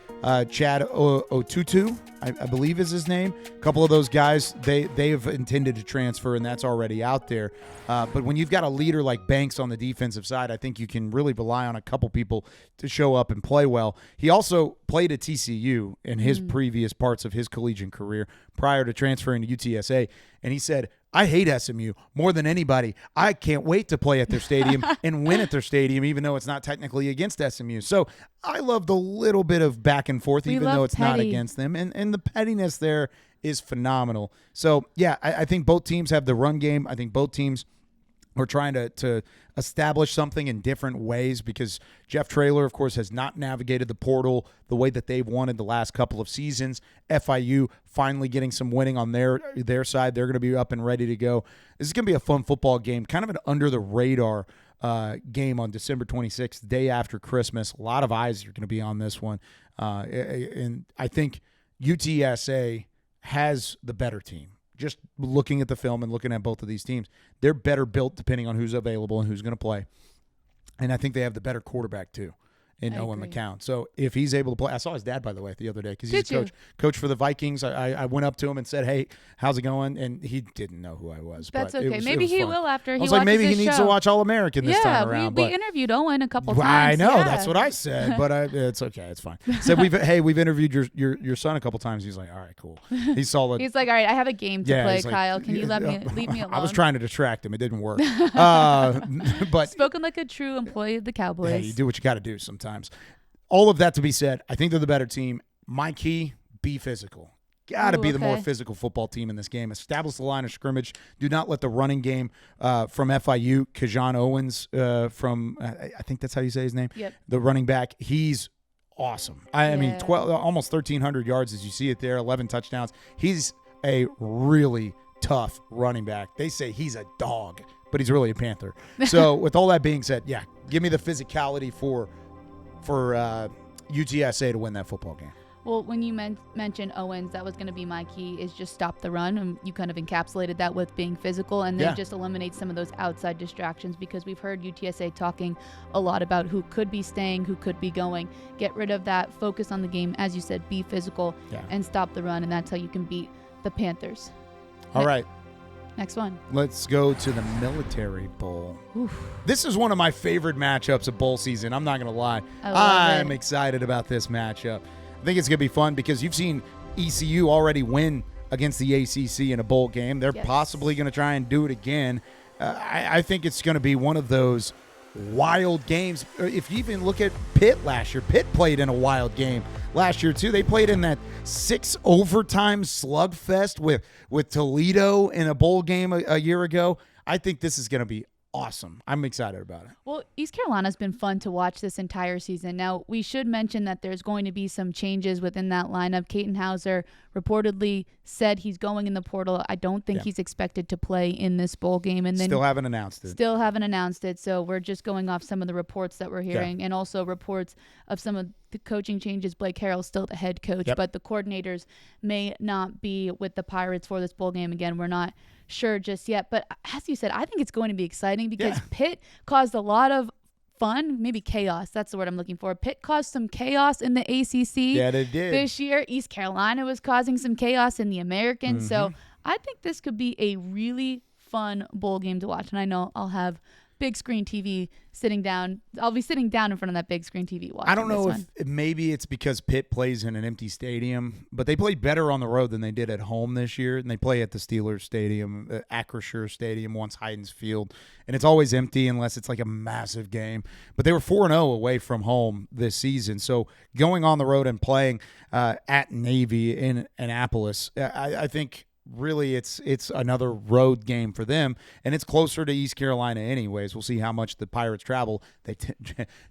Chad Otutu, I believe is his name. A couple of those guys, they have intended to transfer, and that's already out there. But when you've got a leader like Banks on the defensive side, I think you can really rely on a couple people to show up and play well. He also played at TCU in his previous parts of his collegiate career prior to transferring to UTSA, and he said, I hate SMU more than anybody. I can't wait to play at their stadium and win at their stadium, even though it's not technically against SMU. So I love the little bit of back and forth, even though it's not against them. And the pettiness there is phenomenal. So, yeah, I think both teams have the run game. I think both teams are trying to establish something in different ways, because Jeff Traylor, of course, has not navigated the portal the way that they've wanted the last couple of seasons. FIU finally getting some winning on their side. They're going to be up and ready to go. This is going to be a fun football game, kind of an under-the-radar game on December 26th, the day after Christmas. A lot of eyes are going to be on this one. And I think UTSA has the better team. Just looking at the film and looking at both of these teams, they're better built depending on who's available and who's going to play. And I think they have the better quarterback too in Owen McCown. So if he's able to play, I saw his dad, by the way, the other day, because he's coach for the Vikings. I went up to him and said, hey, how's it going? And he didn't know who I was. That's but okay. Maybe he will after he watches I was like, maybe he this needs show. to watch All-American this time around. We interviewed Owen a couple times. I know. That's what I said, but it's okay. It's fine. So we've interviewed your son a couple times. He's like, all right, cool. He's solid. He's like, all right, I have a game to play, Kyle. Can you leave me alone? I was trying to distract him. It didn't work. But spoken like a true employee of the Cowboys. Hey, you do what you got to do sometimes. All of that to be said, I think they're the better team. My key, be physical. Got to be the more physical football team in this game. Establish the line of scrimmage. Do not let the running game from FIU, Kajan Owens from, I think that's how you say his name, the running back, he's awesome. I mean, almost 1,300 yards as you see it there, 11 touchdowns. He's a really tough running back. They say he's a dog, but he's really a Panther. So with all that being said, give me the physicality for UTSA to win that football game. Well, when you mentioned Owens, that was going to be my key, is just stop the run. And you kind of encapsulated that with being physical, and then just eliminate some of those outside distractions, because we've heard UTSA talking a lot about who could be staying, who could be going. Get rid of that. Focus on the game. As you said, be physical and stop the run, and that's how you can beat the Panthers. All right. Next one. Let's go to the Military Bowl. Oof. This is one of my favorite matchups of bowl season. I'm not going to lie. I'm excited about this matchup. I think it's going to be fun because you've seen ECU already win against the ACC in a bowl game. They're possibly going to try and do it again. I think it's going to be one of those wild games. If you even look at Pitt last year, Pitt played in a wild game last year too. They played in that 6 overtime slugfest with Toledo in a bowl game a year ago. I think this is going to be awesome. I'm excited about it. Well, East Carolina's been fun to watch this entire season. Now, we should mention that there's going to be some changes within that lineup. Caton Hauser reportedly said he's going in the portal. I don't think he's expected to play in this bowl game. And then Still haven't announced it. So we're just going off some of the reports that we're hearing, and also reports of some of the coaching changes. Blake Harrell's still the head coach, but the coordinators may not be with the Pirates for this bowl game. Again, we're not sure just yet. But as you said, I think it's going to be exciting because Pitt caused a lot of fun, maybe chaos. That's the word I'm looking for. Pitt caused some chaos in the ACC they did. this year. East Carolina was causing some chaos in the American. So I think this could be a really fun bowl game to watch. And I know I'll have big screen TV sitting down. I'll be sitting down in front of that big screen TV watching. I don't know if maybe it's because Pitt plays in an empty stadium, but they played better on the road than they did at home this year. And they play at the Steelers Stadium, Acrisure Stadium, once Heidens Field. And it's always empty unless it's like a massive game. But they were 4-0 away from home this season. So going on the road and playing at Navy in Annapolis, I think really it's another road game for them, and it's closer to East Carolina anyways. We'll see how much the Pirates travel.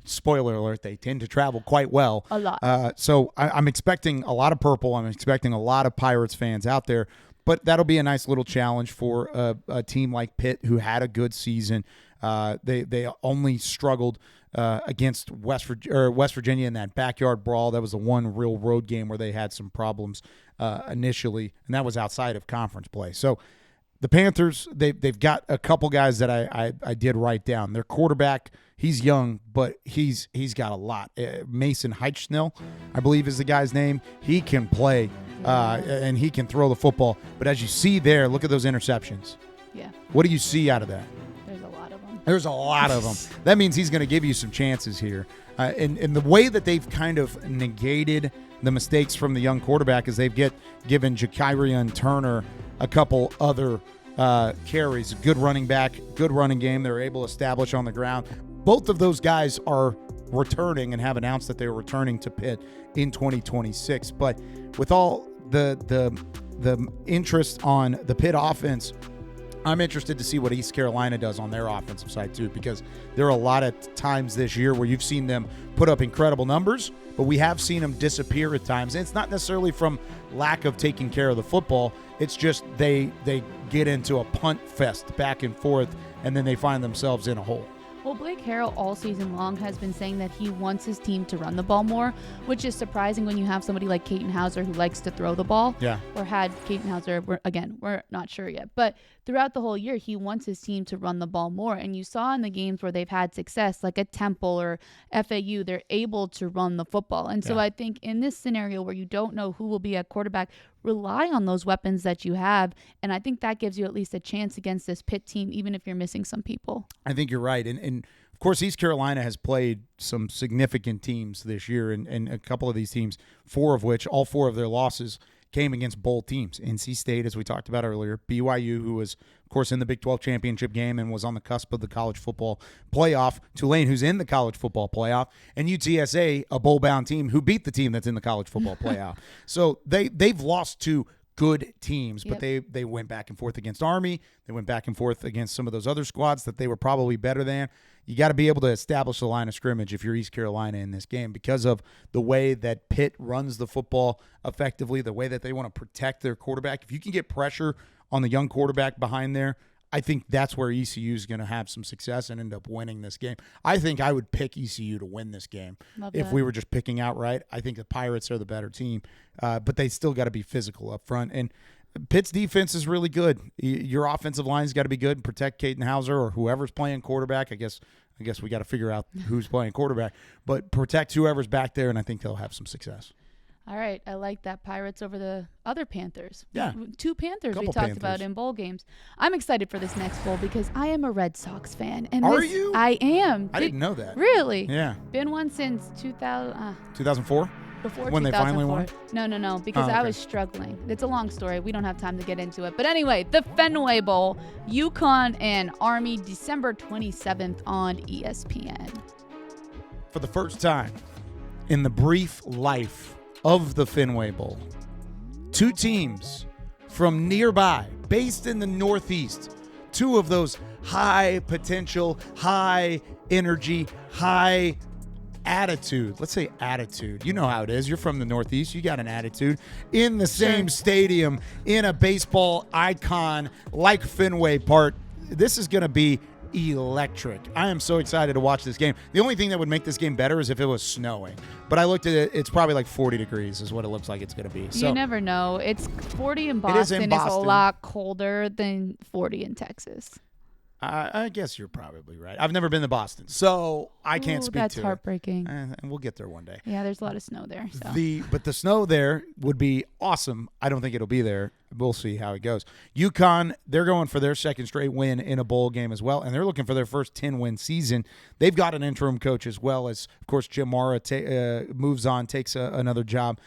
Spoiler alert, they tend to travel quite well. A lot. So I'm expecting a lot of purple. I'm expecting a lot of Pirates fans out there. But that'll be a nice little challenge for a team like Pitt, who had a good season. They only struggled against West Virginia in that backyard brawl. That was the one real road game where they had some problems initially, and that was outside of conference play. So the Panthers, they've got a couple guys that I did write down. Their quarterback, he's young, but he's got a lot. Mason Heitschnell, I believe is the guy's name. He can play. And he can throw the football. But as you see there, look at those interceptions. Yeah. What do you see out of that? There's a lot of them. There's a lot of them. That means he's going to give you some chances here. And the way that they've kind of negated the mistakes from the young quarterback is they've given Jakirian Turner a couple other carries. Good running back, good running game. They're able to establish on the ground. Both of those guys are returning and have announced that they are returning to Pitt in 2026. But with all the interest on the Pitt offense, I'm interested to see what East Carolina does on their offensive side too, because there are a lot of times this year where you've seen them put up incredible numbers, but we have seen them disappear at times. And it's not necessarily from lack of taking care of the football. It's just they get into a punt fest back and forth, and then they find themselves in a hole. Well, Blake Harrell all season long has been saying that he wants his team to run the ball more, which is surprising when you have somebody like Katin Hauser who likes to throw the ball. Yeah. Or had Katin Hauser, we're not sure yet. But throughout the whole year, he wants his team to run the ball more. And you saw in the games where they've had success, like at Temple or FAU, they're able to run the football. And so I think in this scenario where you don't know who will be at quarterback, rely on those weapons that you have. And I think that gives you at least a chance against this Pitt team, even if you're missing some people. I think you're right. And of course, East Carolina has played some significant teams this year, and a couple of these teams, all four of their losses came against bowl teams. NC State, as we talked about earlier, BYU, who was, of course, in the Big 12 championship game and was on the cusp of the college football playoff, Tulane, who's in the college football playoff, and UTSA, a bowl-bound team who beat the team that's in the college football playoff. So they've lost to good teams, but they went back and forth against Army. They went back and forth against some of those other squads that they were probably better than. You got to be able to establish the line of scrimmage if you're East Carolina in this game, because of the way that Pitt runs the football effectively, the way that they want to protect their quarterback. If you can get pressure on the young quarterback behind there, I think that's where ECU is going to have some success and end up winning this game. I think I would pick ECU to win this game if we were just picking outright. I think the Pirates are the better team, but they still got to be physical up front. And Pitt's defense is really good. Your offensive line's got to be good and protect Katin Hauser or whoever's playing quarterback. I guess we got to figure out who's playing quarterback, but protect whoever's back there, and I think they'll have some success. All right. I like that. Pirates over the other Panthers. Yeah. Two Panthers we talked Panthers about in bowl games. I'm excited for this next bowl because I am a Red Sox fan. And Are you? I am. I didn't know that. Really? Yeah. Been one since 2004? Before when 2004. they finally won? No, because I was struggling. It's a long story. We don't have time to get into it. But anyway, the Fenway Bowl, UConn and Army, December 27th on ESPN. For the first time in the brief life of the Fenway Bowl, two teams from nearby, based in the Northeast, two of those high potential, high energy, high attitude. Let's say attitude. You know how it is. You're from the Northeast. You got an attitude. In the same stadium, in a baseball icon like Fenway Park. This is going to be electric. I am so excited to watch this game. The only thing that would make this game better is if it was snowing. But I looked at it. It's probably like 40 degrees is what it looks like it's going to be. So you never know. It's 40 in Boston. It is in Boston. It's a lot colder than 40 in Texas. I guess you're probably right. I've never been to Boston, so I can't speak to it. That's heartbreaking. And we'll get there one day. Yeah, there's a lot of snow there. So. But the snow there would be awesome. I don't think it'll be there. We'll see how it goes. UConn, they're going for their second straight win in a bowl game as well, and they're looking for their first 10-win season. They've got an interim coach as well as, of course, Jim Mara moves on, takes another job.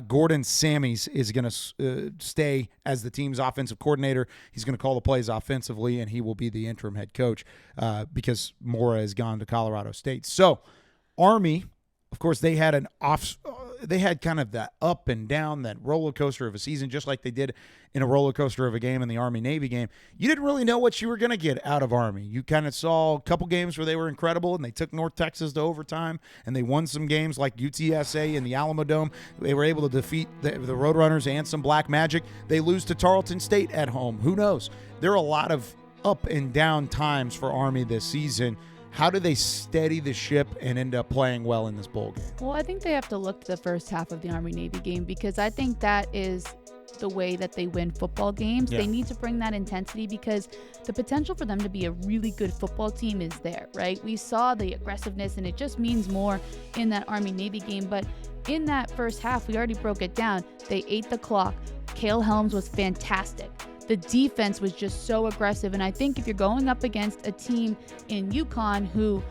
Gordon Sammies is going to stay as the team's offensive coordinator. He's going to call the plays offensively, and he will be the interim head coach because Mora has gone to Colorado State. So, Army, of course, they had an they had kind of that up and down, that roller coaster of a season, just like they did in a roller coaster of a game in the Army-Navy game. You didn't really know what you were going to get out of Army. You kind of saw a couple games where they were incredible, and they took North Texas to overtime, and they won some games like UTSA in the Alamo Dome. They were able to defeat the Roadrunners and some Black Magic. They lose to Tarleton State at home. Who knows? There are a lot of up and down times for Army this season. How do they steady the ship and end up playing well in this bowl game? Well, I think they have to look to the first half of the Army-Navy game, because I think that is the way that they win football games. Yeah. They need to bring that intensity, because the potential for them to be a really good football team is there, right? We saw the aggressiveness, and it just means more in that Army-Navy game. But in that first half, we already broke it down. They ate the clock. Cale Helms was fantastic. The defense was just so aggressive. And I think if you're going up against a team in UConn who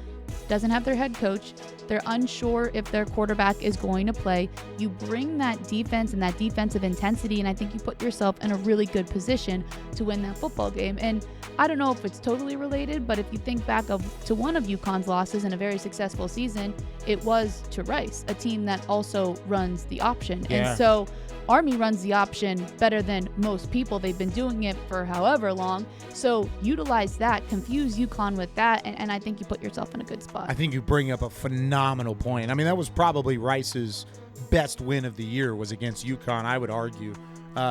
doesn't have their head coach, they're unsure if their quarterback is going to play, you bring that defense and that defensive intensity, and I think you put yourself in a really good position to win that football game. And I don't know if it's totally related, but if you think back to one of UConn's losses in a very successful season, it was to Rice, a team that also runs the option. Yeah. And so Army runs the option better than most people. They've been doing it for however long. So utilize that, confuse UConn with that, and I think you put yourself in a good spot. I think you bring up a phenomenal point. I mean, that was probably Rice's best win of the year was against UConn, I would argue.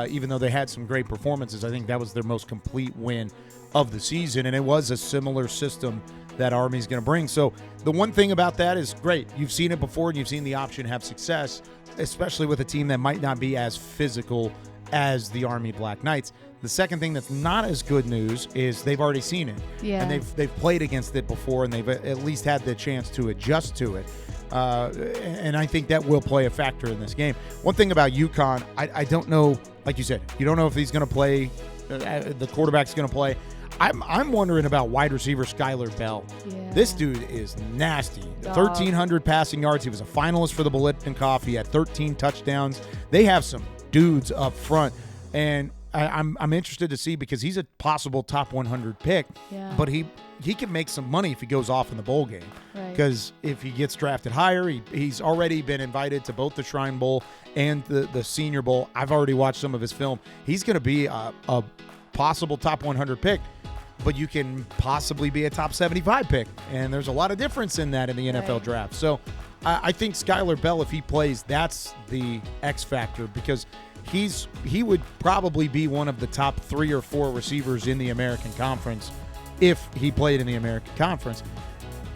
Even though they had some great performances, I think that was their most complete win of the season, and it was a similar system that Army's going to bring. So the one thing about that is, great, you've seen it before and you've seen the option have success, especially with a team that might not be as physical as the Army Black Knights. The second thing that's not as good news is they've already seen it. Yeah. And they've played against it before, and they've at least had the chance to adjust to it. And I think that will play a factor in this game. One thing about UConn, I don't know, like you said, you don't know if he's going to play, the quarterback's going to play. I'm wondering about wide receiver Skylar Bell. Yeah. This dude is nasty. Dog. 1,300 passing yards. He was a finalist for the Bolitnikov. He had 13 touchdowns. They have some dudes up front, and I'm interested to see, because he's a possible top 100 pick. Yeah. But he can make some money if he goes off in the bowl game. Right. Because if he gets drafted higher, he's already been invited to both the Shrine Bowl and the Senior Bowl. I've already watched some of his film. He's going to be a possible top 100 pick, but you can possibly be a top 75 pick. And there's a lot of difference in that in the NFL draft. So I think Skylar Bell, if he plays, that's the X factor, because he would probably be one of the top 3 or 4 receivers in the American Conference if he played in the American Conference.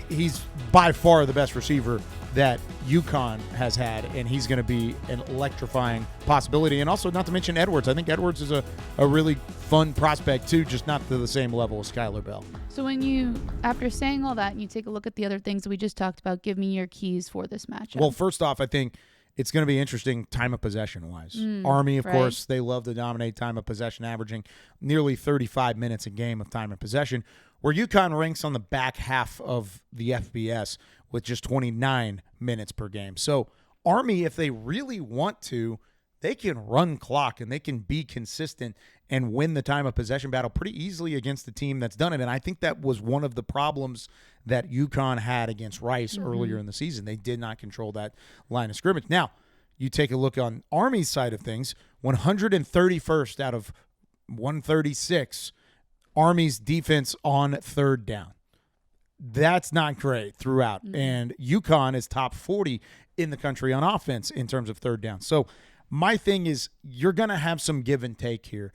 He's by far the best receiver that UConn has had, and he's going to be an electrifying possibility. And also, not to mention Edwards. I think Edwards is a really fun prospect too, just not to the same level as Skylar Bell. So when you, after saying all that, and you take a look at the other things that we just talked about, give me your keys for this matchup. Well, first off, I think it's going to be interesting time of possession wise. Army, of course, they love to dominate time of possession, averaging nearly 35 minutes a game of time of possession, where UConn ranks on the back half of the FBS with just 29 minutes per game. So Army, if they really want to, they can run clock and they can be consistent and win the time of possession battle pretty easily against the team that's done it. And I think that was one of the problems that UConn had against Rice earlier in the season. They did not control that line of scrimmage. Now, you take a look on Army's side of things, 131st out of 136, Army's defense on third down. That's not great throughout. And UConn is top 40 in the country on offense in terms of third down. So my thing is, you're going to have some give and take here.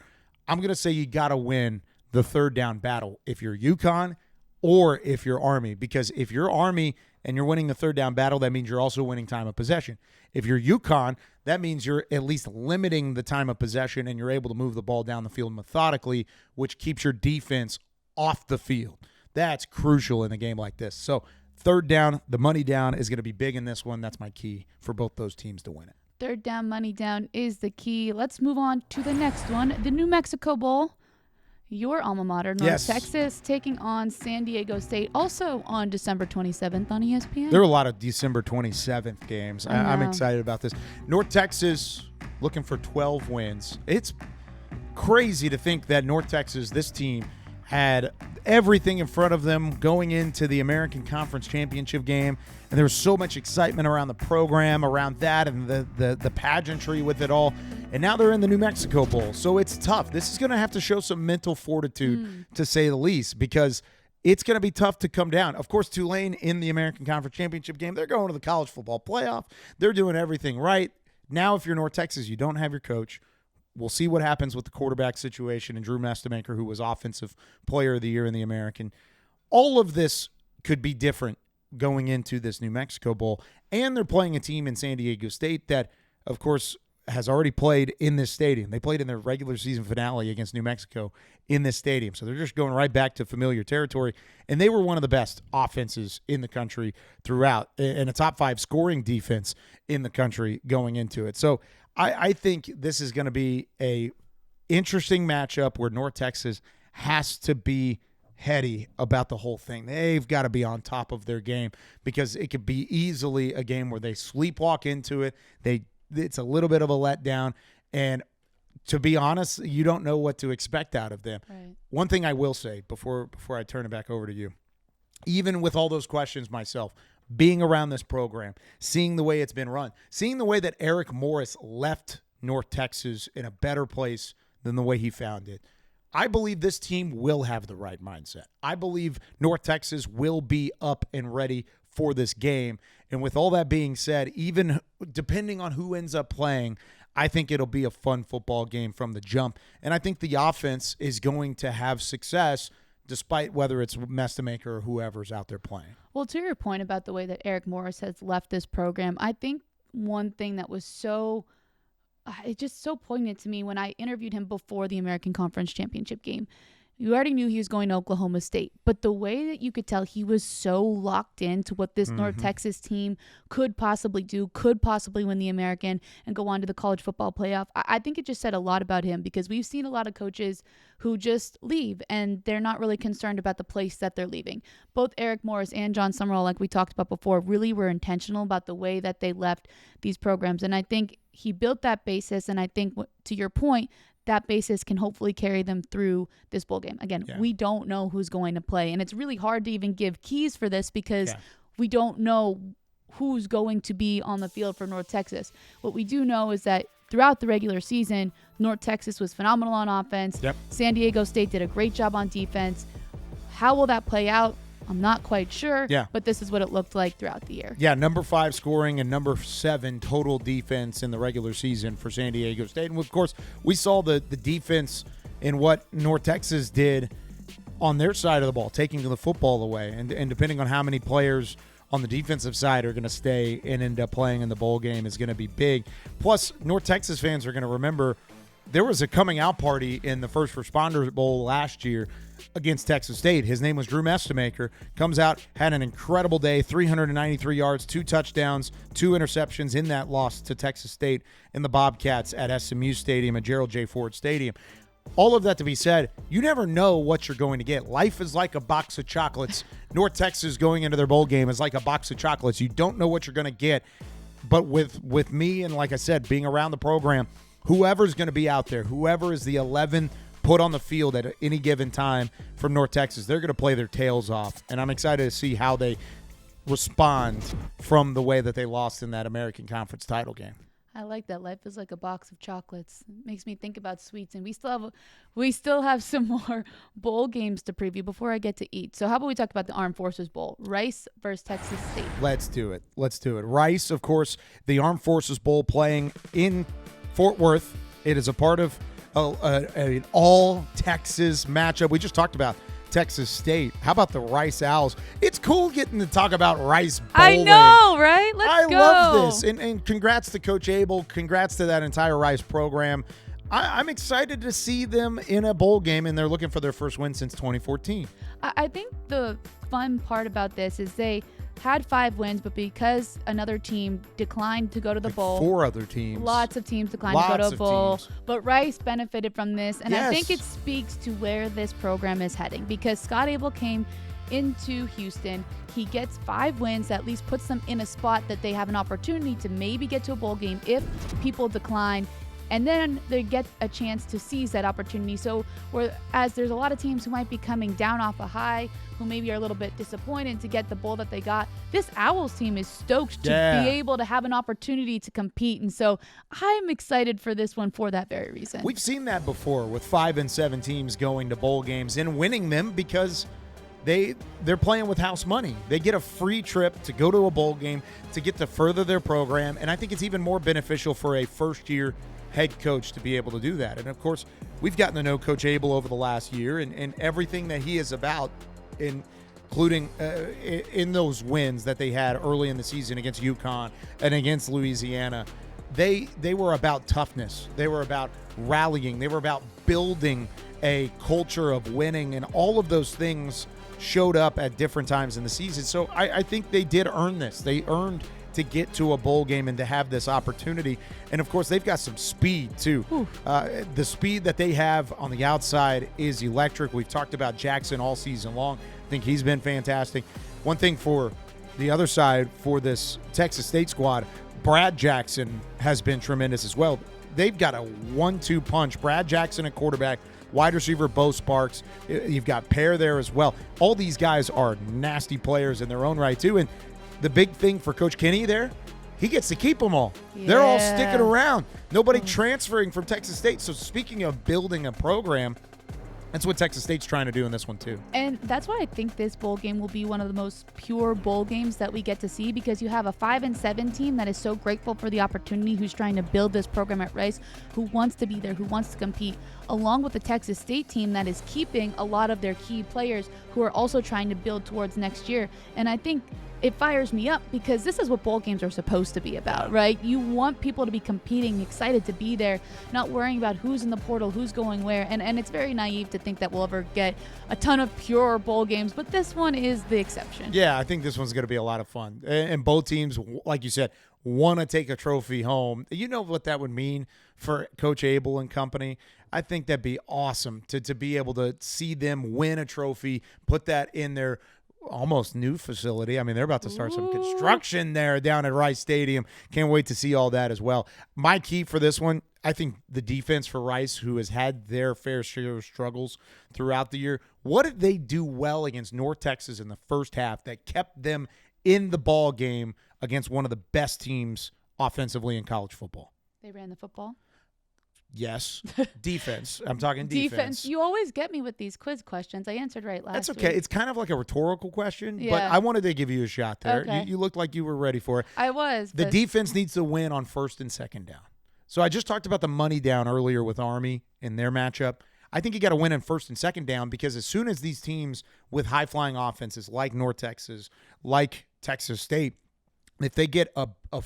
I'm going to say you got to win the third down battle if you're UConn or if you're Army, because if you're Army and you're winning the third down battle, that means you're also winning time of possession. If you're UConn, that means you're at least limiting the time of possession and you're able to move the ball down the field methodically, which keeps your defense off the field. That's crucial in a game like this. So third down, the money down is going to be big in this one. That's my key for both those teams to win it. Third down, money down is the key. Let's move on to the next one, the New Mexico Bowl. Your alma mater, North Texas, taking on San Diego State, also on December 27th on ESPN. There are a lot of December 27th games. I'm excited about this. North Texas looking for 12 wins. It's crazy to think that North Texas, this team, had everything in front of them going into the American Conference Championship game, and there was so much excitement around the program, around that, and the pageantry with it all. And now they're in the New Mexico Bowl, so it's tough. This is going to have to show some mental fortitude, to say the least, because it's going to be tough to come down. Of course, Tulane in the American Conference Championship game, they're going to the college football playoff. They're doing everything right. Now, if you're North Texas, you don't have your coach. We'll see what happens with the quarterback situation and Drew Mastemaker, who was Offensive Player of the Year in the American. All of this could be different going into this New Mexico Bowl. And they're playing a team in San Diego State that, of course, has already played in this stadium. They played in their regular season finale against New Mexico in this stadium. So they're just going right back to familiar territory. And they were one of the best offenses in the country throughout, and a top 5 scoring defense in the country going into it. So I think this is going to be a interesting matchup where North Texas has to be heady about the whole thing. They've got to be on top of their game, because it could be easily a game where they sleepwalk into it. It's a little bit of a letdown, and to be honest, you don't know what to expect out of them. Right. One thing I will say before I turn it back over to you, even with all those questions myself, being around this program, seeing the way it's been run, seeing the way that Eric Morris left North Texas in a better place than the way he found it, I believe this team will have the right mindset. I believe North Texas will be up and ready for this game. And with all that being said, even depending on who ends up playing, I think it'll be a fun football game from the jump. And I think the offense is going to have success despite whether it's Mastemaker or whoever's out there playing. Well, to your point about the way that Eric Morris has left this program, I think one thing that was it's just so poignant to me when I interviewed him before the American Conference Championship game. You already knew he was going to Oklahoma State, but the way that you could tell he was so locked into what this North Texas team could possibly do, could possibly win the American and go on to the college football playoff, I think it just said a lot about him, because we've seen a lot of coaches who just leave and they're not really concerned about the place that they're leaving. Both Eric Morris and John Summerall, like we talked about before, really were intentional about the way that they left these programs. And I think he built that basis, and I think, to your point, that basis can hopefully carry them through this bowl game. Again, we don't know who's going to play, and it's really hard to even give keys for this because we don't know who's going to be on the field for North Texas. What we do know is that throughout the regular season, North Texas was phenomenal on offense. Yep. San Diego State did a great job on defense. How will that play out? I'm not quite sure, but this is what it looked like throughout the year. Yeah, number 5 scoring and number 7 total defense in the regular season for San Diego State. And, of course, we saw the defense in what North Texas did on their side of the ball, taking the football away. And depending on how many players on the defensive side are going to stay and end up playing in the bowl game is going to be big. Plus, North Texas fans are going to remember there was a coming out party in the First Responders Bowl last year against Texas State. His name was Drew Mastemaker. Comes out, had an incredible day, 393 yards, 2 touchdowns, 2 interceptions in that loss to Texas State in the Bobcats at SMU Stadium, at Gerald J. Ford Stadium. All of that to be said, you never know what you're going to get. Life is like a box of chocolates. North Texas going into their bowl game is like a box of chocolates. You don't know what you're going to get. But with me, and like I said, being around the program, whoever's going to be out there, whoever is the 11 put on the field at any given time from North Texas, they're going to play their tails off. And I'm excited to see how they respond from the way that they lost in that American Conference title game. I like that. Life is like a box of chocolates. It makes me think about sweets, and we still have some more bowl games to preview before I get to eat. So how about we talk about the Armed Forces Bowl, Rice versus Texas State? Let's do it. Rice, of course, the Armed Forces Bowl playing in Fort Worth. It is a part of an all-Texas matchup. We just talked about Texas State. How about the Rice Owls? It's cool getting to talk about Rice bowling. I know, right? Let's go. I love this. And congrats to Coach Abel. Congrats to that entire Rice program. I'm excited to see them in a bowl game, and they're looking for their first win since 2014. I think the fun part about this is they had 5 wins, but because another team declined to go to the bowl. 4 other teams. Lots of teams declined to go to a bowl. But Rice benefited from this, and I think it speaks to where this program is heading, because Scott Abel came into Houston. He gets 5 wins, that at least puts them in a spot that they have an opportunity to maybe get to a bowl game if people decline. and then they get a chance to seize that opportunity. So whereas there's a lot of teams who might be coming down off a high, who maybe are a little bit disappointed to get the bowl that they got, this Owls team is stoked to be able to have an opportunity to compete. And so I'm excited for this one for that very reason. We've seen that before with 5 and 7 teams going to bowl games and winning them because they're playing with house money. They get a free trip to go to a bowl game to get to further their program. And I think it's even more beneficial for a first-year head coach to be able to do that. And, of course, we've gotten to know Coach Abel over the last year and everything that he is about, including in those wins that they had early in the season against UConn and against Louisiana. They were about toughness. They were about rallying. They were about building a culture of winning, and all of those things showed up at different times in the season. So I think they did earn this. They earned to get to a bowl game and to have this opportunity. And, of course, they've got some speed, too. The speed that they have on the outside is electric. We've talked about Jackson all season long. I think he's been fantastic. One thing for the other side for this Texas State squad, Brad Jackson has been tremendous as well. They've got a 1-2 punch. Brad Jackson at quarterback, wide receiver Bo Sparks. You've got Pear there as well. All these guys are nasty players in their own right, too. And the big thing for Coach Kenny there, he gets to keep them all. Yeah. They're all sticking around. Nobody transferring from Texas State. So speaking of building a program, that's what Texas State's trying to do in this one, too. And that's why I think this bowl game will be one of the most pure bowl games that we get to see, because you have a 5 and 7 team that is so grateful for the opportunity, who's trying to build this program at Rice, who wants to be there, who wants to compete, along with the Texas State team that is keeping a lot of their key players who are also trying to build towards next year. And I think it fires me up because this is what bowl games are supposed to be about, right? You want people to be competing, excited to be there, not worrying about who's in the portal, who's going where. And it's very naive to think that we'll ever get a ton of pure bowl games, but this one is the exception. Yeah, I think this one's going to be a lot of fun. And both teams, like you said, want to take a trophy home. You know what that would mean for Coach Abel and company? I think that'd be awesome to be able to see them win a trophy, put that in their almost new facility. I mean, they're about to start some construction there down at Rice Stadium. Can't wait to see all that as well. My key for this one, I think the defense for Rice, who has had their fair share of struggles throughout the year, what did they do well against North Texas in the first half that kept them in the ball game against one of the best teams offensively in college football? They ran the football. Yes. Defense. I'm talking defense. You always get me with these quiz questions. I answered right last That's okay. week. It's kind of like a rhetorical question, yeah. but I wanted to give you a shot there. Okay. You looked like you were ready for it. I was. The defense needs to win on first and second down. So I just talked about the money down earlier with Army in their matchup. I think you got to win in first and second down, because as soon as these teams with high-flying offenses like North Texas, like Texas State, if they get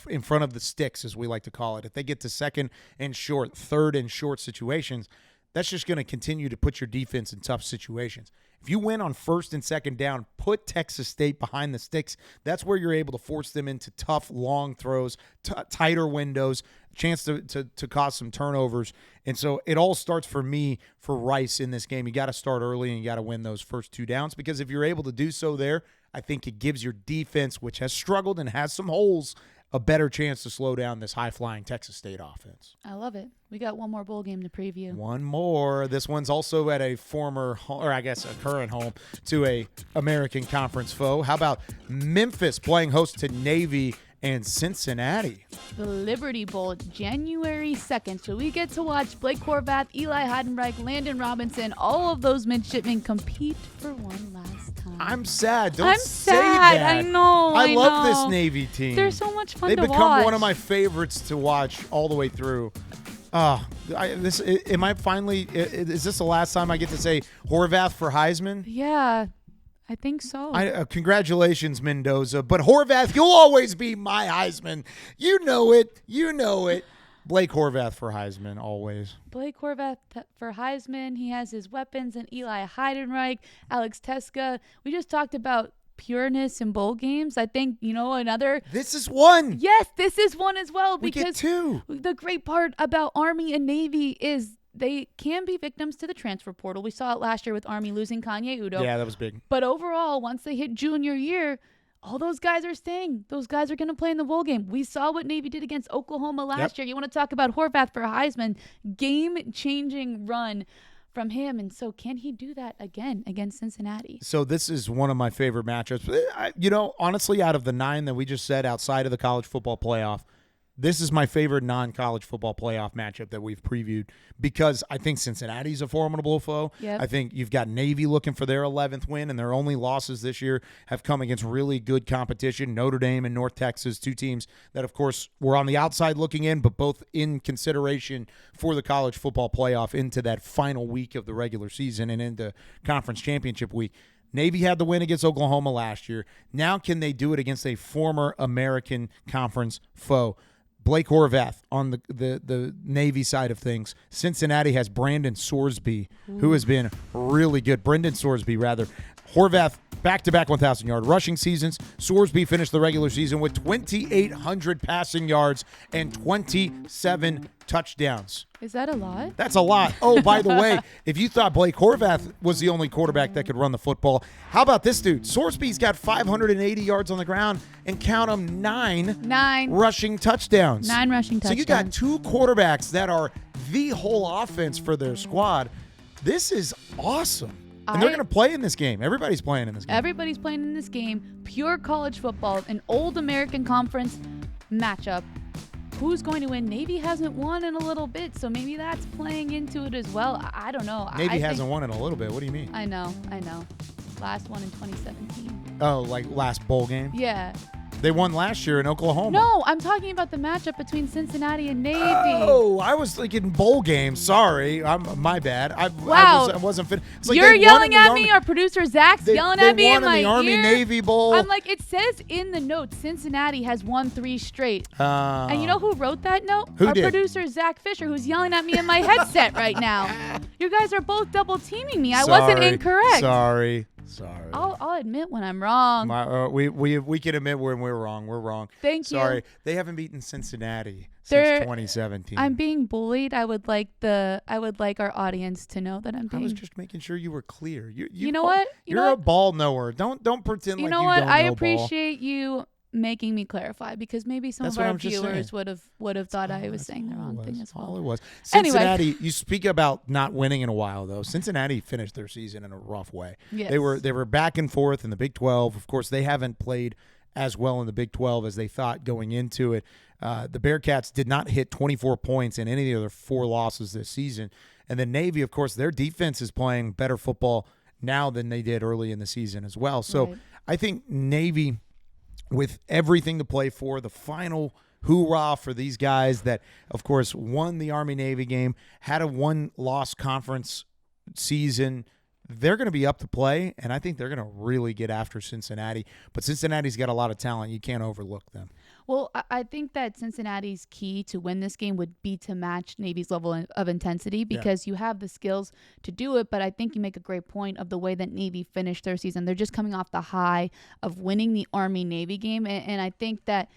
in front of the sticks, as we like to call it, if they get to second and short, third and short situations, that's just going to continue to put your defense in tough situations. If you win on first and second down, put Texas State behind the sticks. That's where you're able to force them into tough, long throws, tighter windows, chance to cause some turnovers. And so it all starts for me for Rice in this game. You got to start early and you got to win those first 2 downs, because if you're able to do so there, I think it gives your defense, which has struggled and has some holes, a better chance to slow down this high-flying Texas State offense. I love it. We got one more bowl game to preview. One more. This one's also at a former, or I guess a current home, to a American Conference foe. How about Memphis playing host to Navy and Cincinnati? The Liberty Bowl, January 2nd. So we get to watch Blake Horvath, Eli Heidenreich, Landon Robinson, all of those midshipmen compete for one last time. I'm sad. Don't I'm say sad. that. I know. I love this Navy team. They're so much fun They've to watch. They've become one of my favorites to watch all the way through. Is this the last time I get to say Horvath for Heisman? Yeah, I think so. Congratulations, Mendoza. But Horvath, you'll always be my Heisman. You know it. Blake Horvath for Heisman, always. Blake Horvath for Heisman. He has his weapons, and Eli Heidenreich, Alex Teska. We just talked about pureness in bowl games. I think, another. This is one. Yes, this is one as well. We because get 2. The great part about Army and Navy is they can be victims to the transfer portal. We saw it last year with Army losing Kanye Udoh. Yeah, that was big. But overall, once they hit junior year, all those guys are staying. Those guys are going to play in the bowl game. We saw what Navy did against Oklahoma last year. You want to talk about Horvath for Heisman, game-changing run from him. And so can he do that again against Cincinnati? So this is one of my favorite matchups. Honestly, out of the 9 that we just said outside of the college football playoff, this is my favorite non-college football playoff matchup that we've previewed because I think Cincinnati's a formidable foe. Yep. I think you've got Navy looking for their 11th win, and their only losses this year have come against really good competition, Notre Dame and North Texas, 2 teams that, of course, were on the outside looking in, but both in consideration for the college football playoff into that final week of the regular season and into conference championship week. Navy had the win against Oklahoma last year. Now can they do it against a former American Conference foe? Blake Horvath on the Navy side of things. Cincinnati has Brandon Sorsby, who has been really good. Brendan Sorsby, rather. Horvath, back-to-back 1,000-yard rushing seasons. Sorsby finished the regular season with 2,800 passing yards and 27 touchdowns. Is that a lot? That's a lot. Oh, by the way, if you thought Blake Horvath was the only quarterback that could run the football, how about this dude? Sorsby's got 580 yards on the ground and count them 9 rushing touchdowns. 9 rushing touchdowns. So you got 2 quarterbacks that are the whole offense for their squad. This is awesome. And they're going to play in this game. Everybody's playing in this game. Everybody's playing in this game. Pure college football, an old American Conference matchup. Who's going to win? Navy hasn't won in a little bit, so maybe that's playing into it as well. I don't know. Navy hasn't won in a little bit. What do you mean? I know. Last one in 2017. Oh, like last bowl game? Yeah. They won last year in Oklahoma. No, I'm talking about the matchup between Cincinnati and Navy. Oh, I was thinking bowl game. Sorry, my bad. I wasn't fit. Like you're yelling at me. Our producer Zach's yelling at me in my ear. They won in the Army-Navy Bowl. I'm like, it says in the notes, Cincinnati has won 3 straight. And you know who wrote that note? Who Our did? producer Zach Fisher, who's yelling at me in my headset right now. You guys are both double teaming me. I wasn't incorrect. Sorry. I'll admit when I'm wrong. We can admit when we're wrong. We're wrong. Thank you. Sorry. They haven't beaten Cincinnati since 2017. I'm being bullied. I would like our audience to know that I'm being. I was just making sure you were clear. You know what? You're a ball knower. Don't pretend like you don't know ball. You know what? I appreciate you making me clarify because maybe some of our viewers would have thought I was saying the wrong thing as well. All it was. Cincinnati, anyway. You speak about not winning in a while though. Cincinnati finished their season in a rough way. Yes. They were back and forth in the Big 12. Of course, they haven't played as well in the Big 12 as they thought going into it. The Bearcats did not hit 24 points in any of their 4 losses this season. And then Navy, of course, their defense is playing better football now than they did early in the season as well. So right. I think Navy, with everything to play for, the final hoorah for these guys that, of course, won the Army-Navy game, had a 1-loss conference season, they're going to be up to play, and I think they're going to really get after Cincinnati. But Cincinnati's got a lot of talent. You can't overlook them. Well, I think that Cincinnati's key to win this game would be to match Navy's level of intensity because you have the skills to do it, but I think you make a great point of the way that Navy finished their season. They're just coming off the high of winning the Army-Navy game, and I think that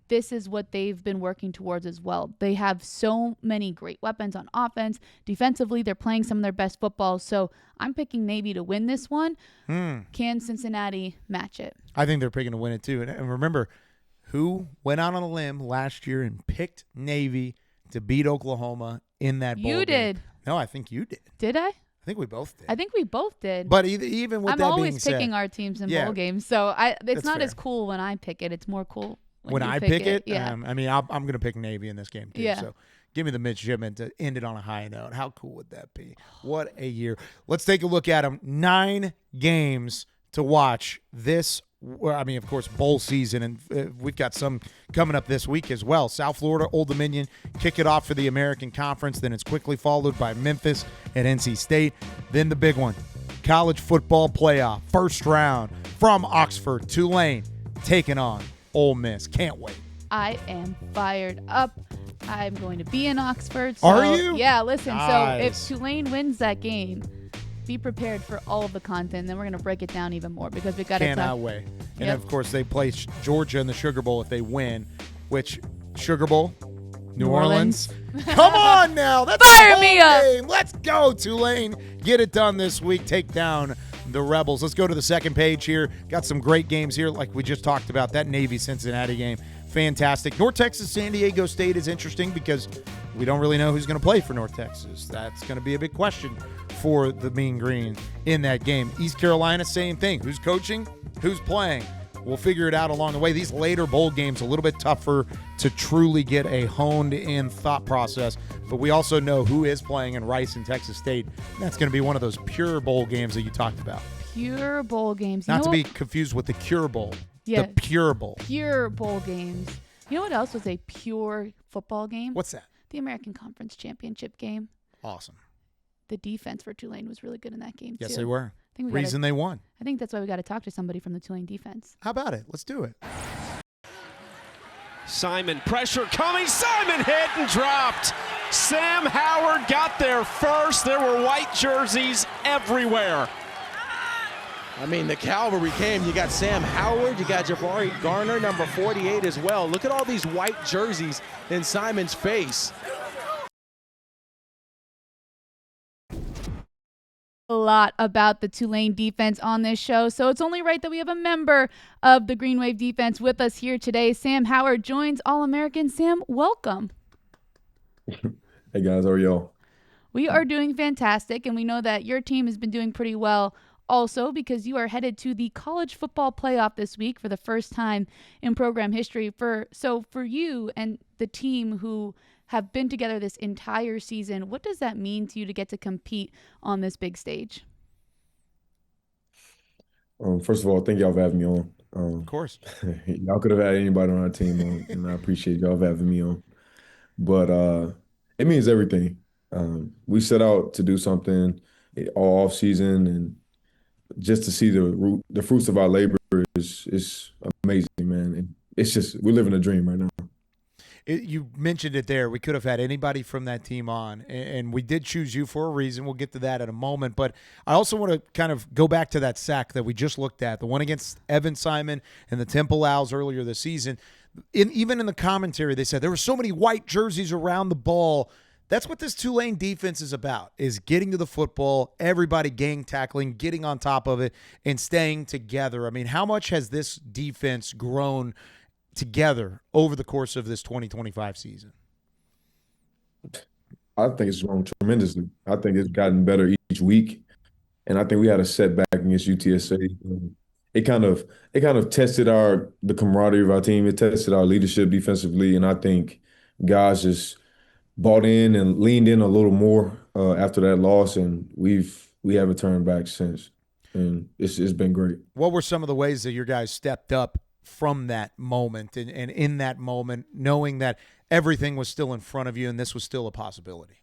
this is what they've been working towards as well. They have so many great weapons on offense. Defensively, they're playing some of their best football, so I'm picking Navy to win this one. Can Cincinnati match it? I think they're picking to win it too. And remember, who went out on a limb last year and picked Navy to beat Oklahoma in that bowl game? You did. No, I think you did. Did I? I think we both did. I think we both did. But even with that being said, I'm always picking our teams in bowl games, so it's not as cool when I pick it. It's more cool when I pick it. Yeah. I'm going to pick Navy in this game too. Yeah. So give me the midshipment to end it on a high note. How cool would that be? What a year. Let's take a look at them. 9 games to watch this. Of course, bowl season, and we've got some coming up this week as well. South Florida, Old Dominion, kick it off for the American Conference. Then it's quickly followed by Memphis at NC State. Then the big one, college football playoff, first round from Oxford, Tulane, taking on Ole Miss. Can't wait. I am fired up. I'm going to be in Oxford. So, are you? Yeah, listen. Nice. So if Tulane wins that game, be prepared for all of the content. Then we're going to break it down even more because we got to cannot wait. And of course, they play Georgia in the Sugar Bowl if they win. Which Sugar Bowl? New Orleans. Come on now, that's fire a me up. Game. Let's go, Tulane. Get it done this week. Take down the Rebels. Let's go to the second page here. Got some great games here like we just talked about. That Navy-Cincinnati game, fantastic. North Texas, San Diego State is interesting because we don't really know who's going to play for North Texas. That's going to be a big question for the Mean Green in that game. East Carolina, same thing. Who's coaching? Who's playing? We'll figure it out along the way. These later bowl games a little bit tougher to truly get a honed-in thought process, but we also know who is playing in Rice and Texas State. That's going to be one of those pure bowl games that you talked about. Pure bowl games. Not to be confused with the Cure Bowl. Yeah. The Pure Bowl. Pure bowl games. You know what else was a pure football game? What's that? The American Conference Championship game. Awesome. The defense for Tulane was really good in that game, too. Yes, they were. Reason they won. I think that's why we got to talk to somebody from the Tulane defense. How about it? Let's do it. Simon, pressure coming. Simon hit and dropped. Sam Howard got there first. There were white jerseys everywhere. I mean, the cavalry came. You got Sam Howard. You got Jabari Garner, number 48 as well. Look at all these white jerseys in Simon's face. A lot about the Tulane defense on this show, so it's only right that we have a member of the Green Wave defense with us here today. Sam Howard joins All-American. Sam, welcome. Hey guys, how are y'all? We are doing fantastic, and we know that your team has been doing pretty well also because you are headed to the college football playoff this week for the first time in program history. So for you and the team who have been together this entire season, what does that mean to you to get to compete on this big stage? First of all, thank y'all for having me on. Of course. Y'all could have had anybody on our team on, and I appreciate y'all for having me on. But it means everything. We set out to do something all off season, and just to see the fruits of our labor is amazing, man. And it's just, we're living a dream right now. You mentioned it there. We could have had anybody from that team on, and we did choose you for a reason. We'll get to that in a moment. But I also want to kind of go back to that sack that we just looked at, the one against Evan Simon and the Temple Owls earlier this season. Even in the commentary, they said there were so many white jerseys around the ball. That's what this Tulane defense is about, is getting to the football, everybody gang tackling, getting on top of it, and staying together. I mean, how much has this defense grown together over the course of this 2025 season? I think it's grown tremendously. I think it's gotten better each week, and I think we had a setback against UTSA. It kind of tested the camaraderie of our team. It tested our leadership defensively, and I think guys just bought in and leaned in a little more after that loss, and we haven't turned back since, and it's been great. What were some of the ways that your guys stepped up from that moment and in that moment, knowing that everything was still in front of you and this was still a possibility?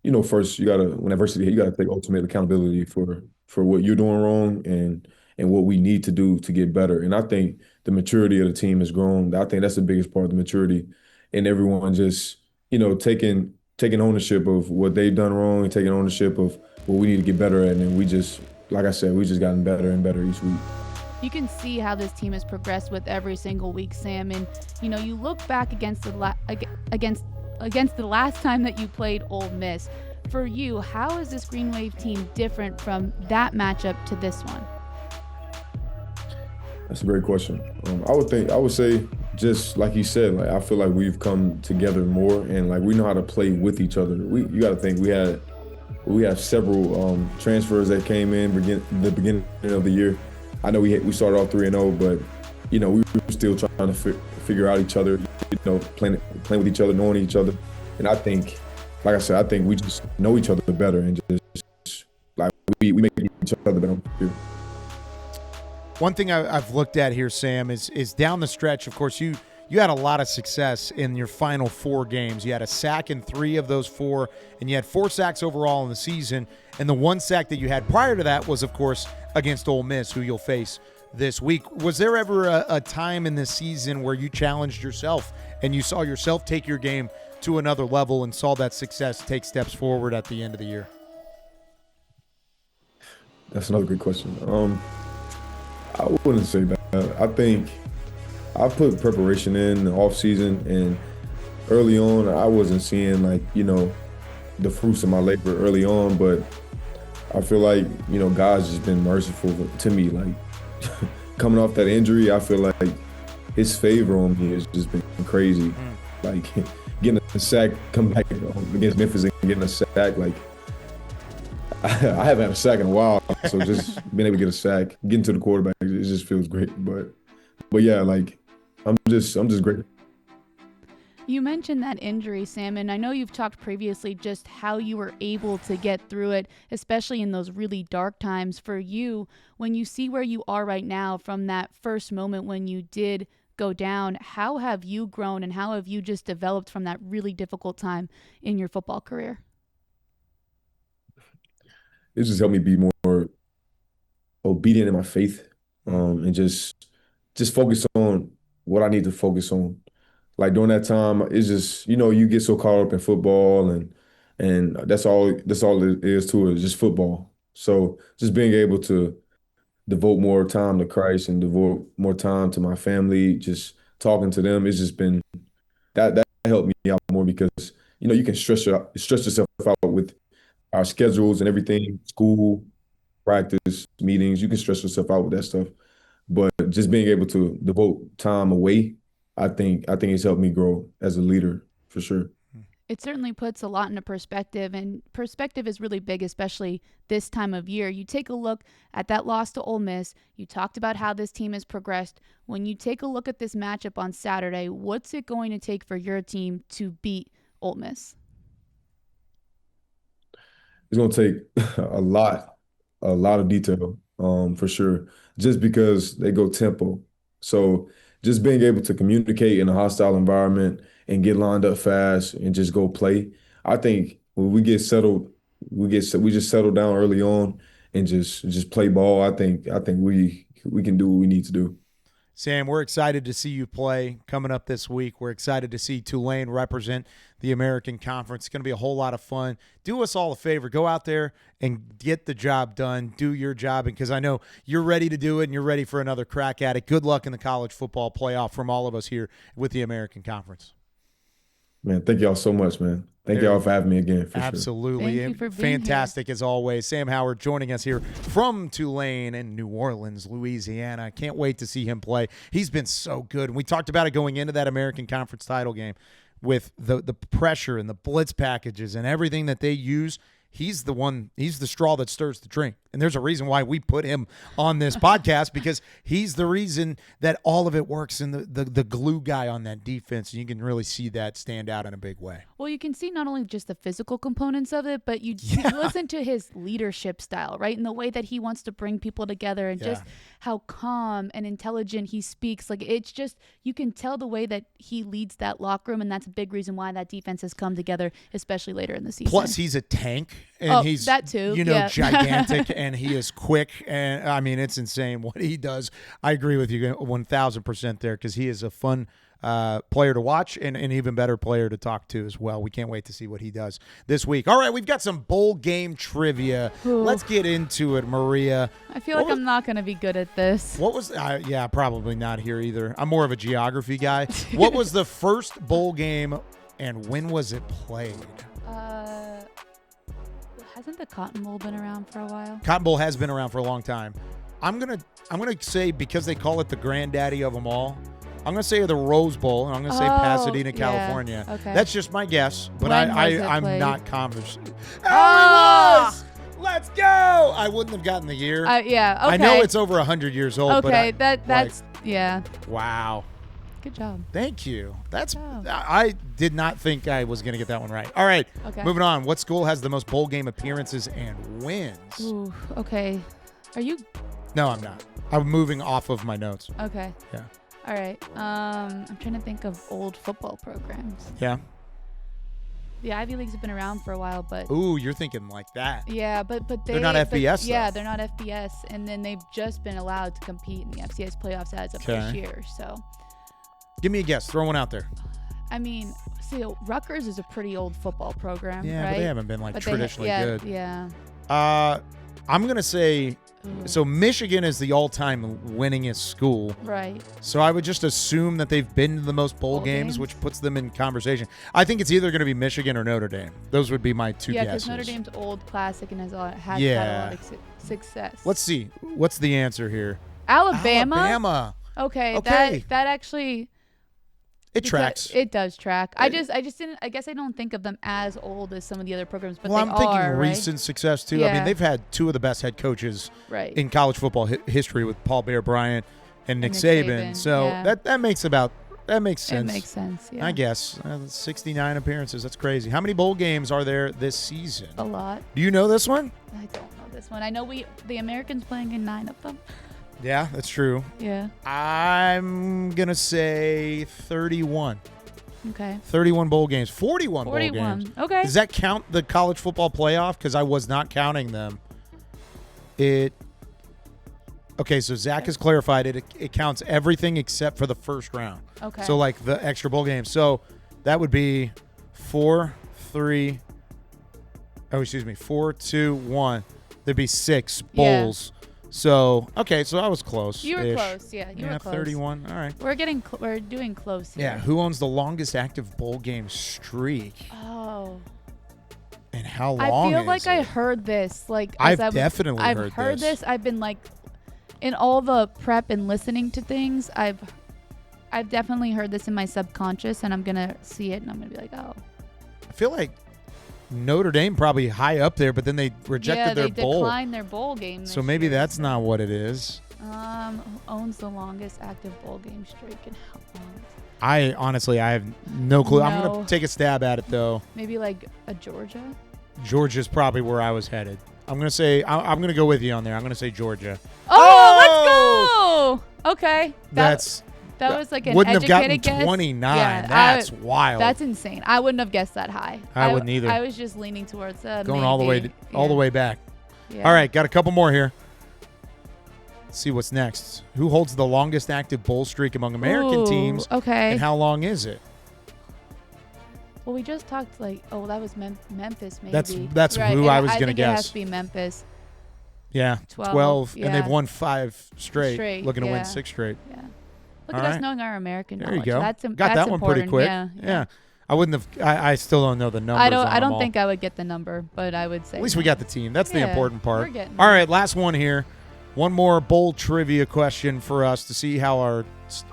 You know, first when adversity hit, you gotta take ultimate accountability for what you're doing wrong and what we need to do to get better. And I think the maturity of the team has grown. I think that's the biggest part of the maturity, and everyone just, you know, taking ownership of what they've done wrong and taking ownership of what we need to get better at. And we just, like I said, we just gotten better and better each week. You can see how this team has progressed with every single week, Sam. And, you know, you look back against the last time that you played Ole Miss. For you, how is this Green Wave team different from that matchup to this one? That's a great question. I would say, just like you said, like I feel like we've come together more, and like we know how to play with each other. You got to think we have several transfers that came in the beginning of the year. I know we started off 3-0, but you know we were still trying to figure out each other. You know, playing with each other, knowing each other, and I think, like I said, I think we just know each other better, and just like we make each other better. One thing I've looked at here, Sam, is down the stretch. Of course, you had a lot of success in your final 4 games. You had a sack in 3 of those 4, and you had 4 sacks overall in the season. And the 1 sack that you had prior to that was, of course, against Ole Miss, who you'll face this week. Was there ever a time in this season where you challenged yourself and you saw yourself take your game to another level and saw that success take steps forward at the end of the year? That's another good question. I wouldn't say that. I think I put preparation in the off season, and early on I wasn't seeing, like, you know, the fruits of my labor early on, but I feel like, God's just been merciful to me. Like, coming off that injury, I feel like his favor on me has just been crazy. Like, getting a sack, come back against Memphis and getting a sack, like, I haven't had a sack in a while, so just being able to get a sack, getting to the quarterback, it just feels great. But yeah, like, I'm just great. You mentioned that injury, Sam, and I know you've talked previously just how you were able to get through it, especially in those really dark times. For you, when you see where you are right now from that first moment when you did go down, how have you grown and how have you just developed from that really difficult time in your football career? It just helped me be more obedient in my faith, and just focus on what I need to focus on. Like, during that time, it's just, you get so caught up in football and that's all it is to it, just football. So just being able to devote more time to Christ and devote more time to my family, just talking to them, it's just been that helped me out more because, you can stress yourself out with our schedules and everything, school, practice, meetings. You can stress yourself out with that stuff. But just being able to devote time away, I think it's helped me grow as a leader, for sure. It certainly puts a lot into perspective, and perspective is really big, especially this time of year. You take a look at that loss to Ole Miss. You talked about how this team has progressed. When you take a look at this matchup on Saturday, what's it going to take for your team to beat Ole Miss? It's going to take a lot of detail, for sure, just because they go tempo. So just being able to communicate in a hostile environment and get lined up fast and just go play. I think when we get settled, we just settle down early on and just play ball. I think we can do what we need to do. Sam, we're excited to see you play coming up this week. We're excited to see Tulane represent the American Conference. It's going to be a whole lot of fun. Do us all a favor. Go out there and get the job done. Do your job, because I know you're ready to do it and you're ready for another crack at it. Good luck in the college football playoff from all of us here with the American Conference. Man, thank y'all so much, man. Thank y'all for having me again, for Absolutely. Sure. Thank you for being Fantastic as always. Sam Howard joining us here from Tulane in New Orleans, Louisiana. Can't wait to see him play. He's been so good. And we talked about it going into that American Conference title game with the pressure and the blitz packages and everything that they use. He's the straw that stirs the drink. And there's a reason why we put him on this podcast, because he's the reason that all of it works and the glue guy on that defense. And you can really see that stand out in a big way. Well, you can see not only just the physical components of it, but you listen to his leadership style, right? And the way that he wants to bring people together and just how calm and intelligent he speaks. Like, it's just, you can tell the way that he leads that locker room. And that's a big reason why that defense has come together, especially later in the season. Plus, he's a tank. And he's that too. Gigantic, and he is quick. And I mean, it's insane what he does. I agree with you 1,000% there, because he is a fun player to watch and an even better player to talk to as well. We can't wait to see what he does this week. All right, we've got some bowl game trivia. Ooh. Let's get into it, Maria. I feel like I'm not going to be good at this. What was probably not here either. I'm more of a geography guy. What was the first bowl game and when was it played? Hasn't the Cotton Bowl been around for a while? Cotton Bowl has been around for a long time. I'm gonna say, because they call it the granddaddy of them all, I'm gonna say the Rose Bowl, and I'm gonna say Pasadena, California. Okay. That's just my guess, but I'm not confident. Oh, it was! Let's go! I wouldn't have gotten the year. Okay. I know it's over 100 years old. Okay, but that's. Wow. Good job. Thank you. I did not think I was going to get that one right. All right. Okay. Moving on. What school has the most bowl game appearances and wins? Ooh, okay. Are you? No, I'm not. I'm moving off of my notes. Okay. Yeah. All right. I'm trying to think of old football programs. Yeah. The Ivy Leagues have been around for a while, but ooh, you're thinking like that. Yeah, but they're not FBS. Yeah, they're not FBS, and then they've just been allowed to compete in the FCS playoffs as of this year. So, give me a guess. Throw one out there. I mean, see, Rutgers is a pretty old football program, right? But they haven't been traditionally good. Yeah. I'm gonna say So Michigan is the all-time winningest school. Right. So I would just assume that they've been to the most bowl games, which puts them in conversation. I think it's either going to be Michigan or Notre Dame. Those would be my two guesses. Yeah, because Notre Dame's old classic and has had a lot of success. Let's see. What's the answer here? Alabama. Okay. That actually. It tracks. It does track. I just didn't. I guess I don't think of them as old as some of the other programs, but I'm thinking right? recent success too. Yeah. I mean, they've had two of the best head coaches in college football history with Paul Bear Bryant and Nick Saban. So that makes sense. It makes sense. Yeah. I guess 69 appearances. That's crazy. How many bowl games are there this season? A lot. Do you know this one? I don't know this one. I know the Americans playing in 9 of them. Yeah, that's true. Yeah. I'm going to say 31. Okay. 31 bowl games. 41 bowl games. Okay. Does that count the college football playoff? Because I was not counting them. Okay, so Zach has clarified it counts everything except for the first round. Okay. So like the extra bowl games. So that would be 4, 2, 1. There'd be 6 bowls. Yeah. So, okay, so I was close. You were close, yeah. You were close. 31. All right. We're doing close here. Yeah, who owns the longest active bowl game streak? Oh. And how long I feel like I heard this. I've definitely heard this. I've been in all the prep and listening to things, I've definitely heard this in my subconscious, and I'm going to see it and I'm going to be like, oh. I feel like Notre Dame probably high up there, but then they rejected their bowl. Yeah, they declined their bowl game this So maybe year, that's not what it is. Who owns the longest active bowl game streak and how long? I have no clue. I'm going to take a stab at it, though. Maybe like a Georgia? Georgia's probably where I was headed. I'm going to say, I'm going to go with you on there. I'm going to say Georgia. Oh, let's go. Okay. That was like an wouldn't have gotten educated guess. 29. Yeah, That's wild. That's insane. I wouldn't have guessed that high. I wouldn't either. I was just leaning towards going all the way back. Yeah. All right, got a couple more here. Let's see what's next. Who holds the longest active bowl streak among American teams? Okay. And how long is it? Well, we just talked that was Memphis maybe. That's right. who and I was going to guess. It has to be Memphis. Yeah, 12. Yeah. And they've won 5 straight. Looking to win 6 straight. Yeah. Look at us knowing our American knowledge. There you go. That's got that one pretty quick. Yeah. I wouldn't have. I still don't know the numbers. I don't think I would get the number, but I would say. At least we got the team. That's the important part. We're getting all right, last one here. One more bowl trivia question for us to see how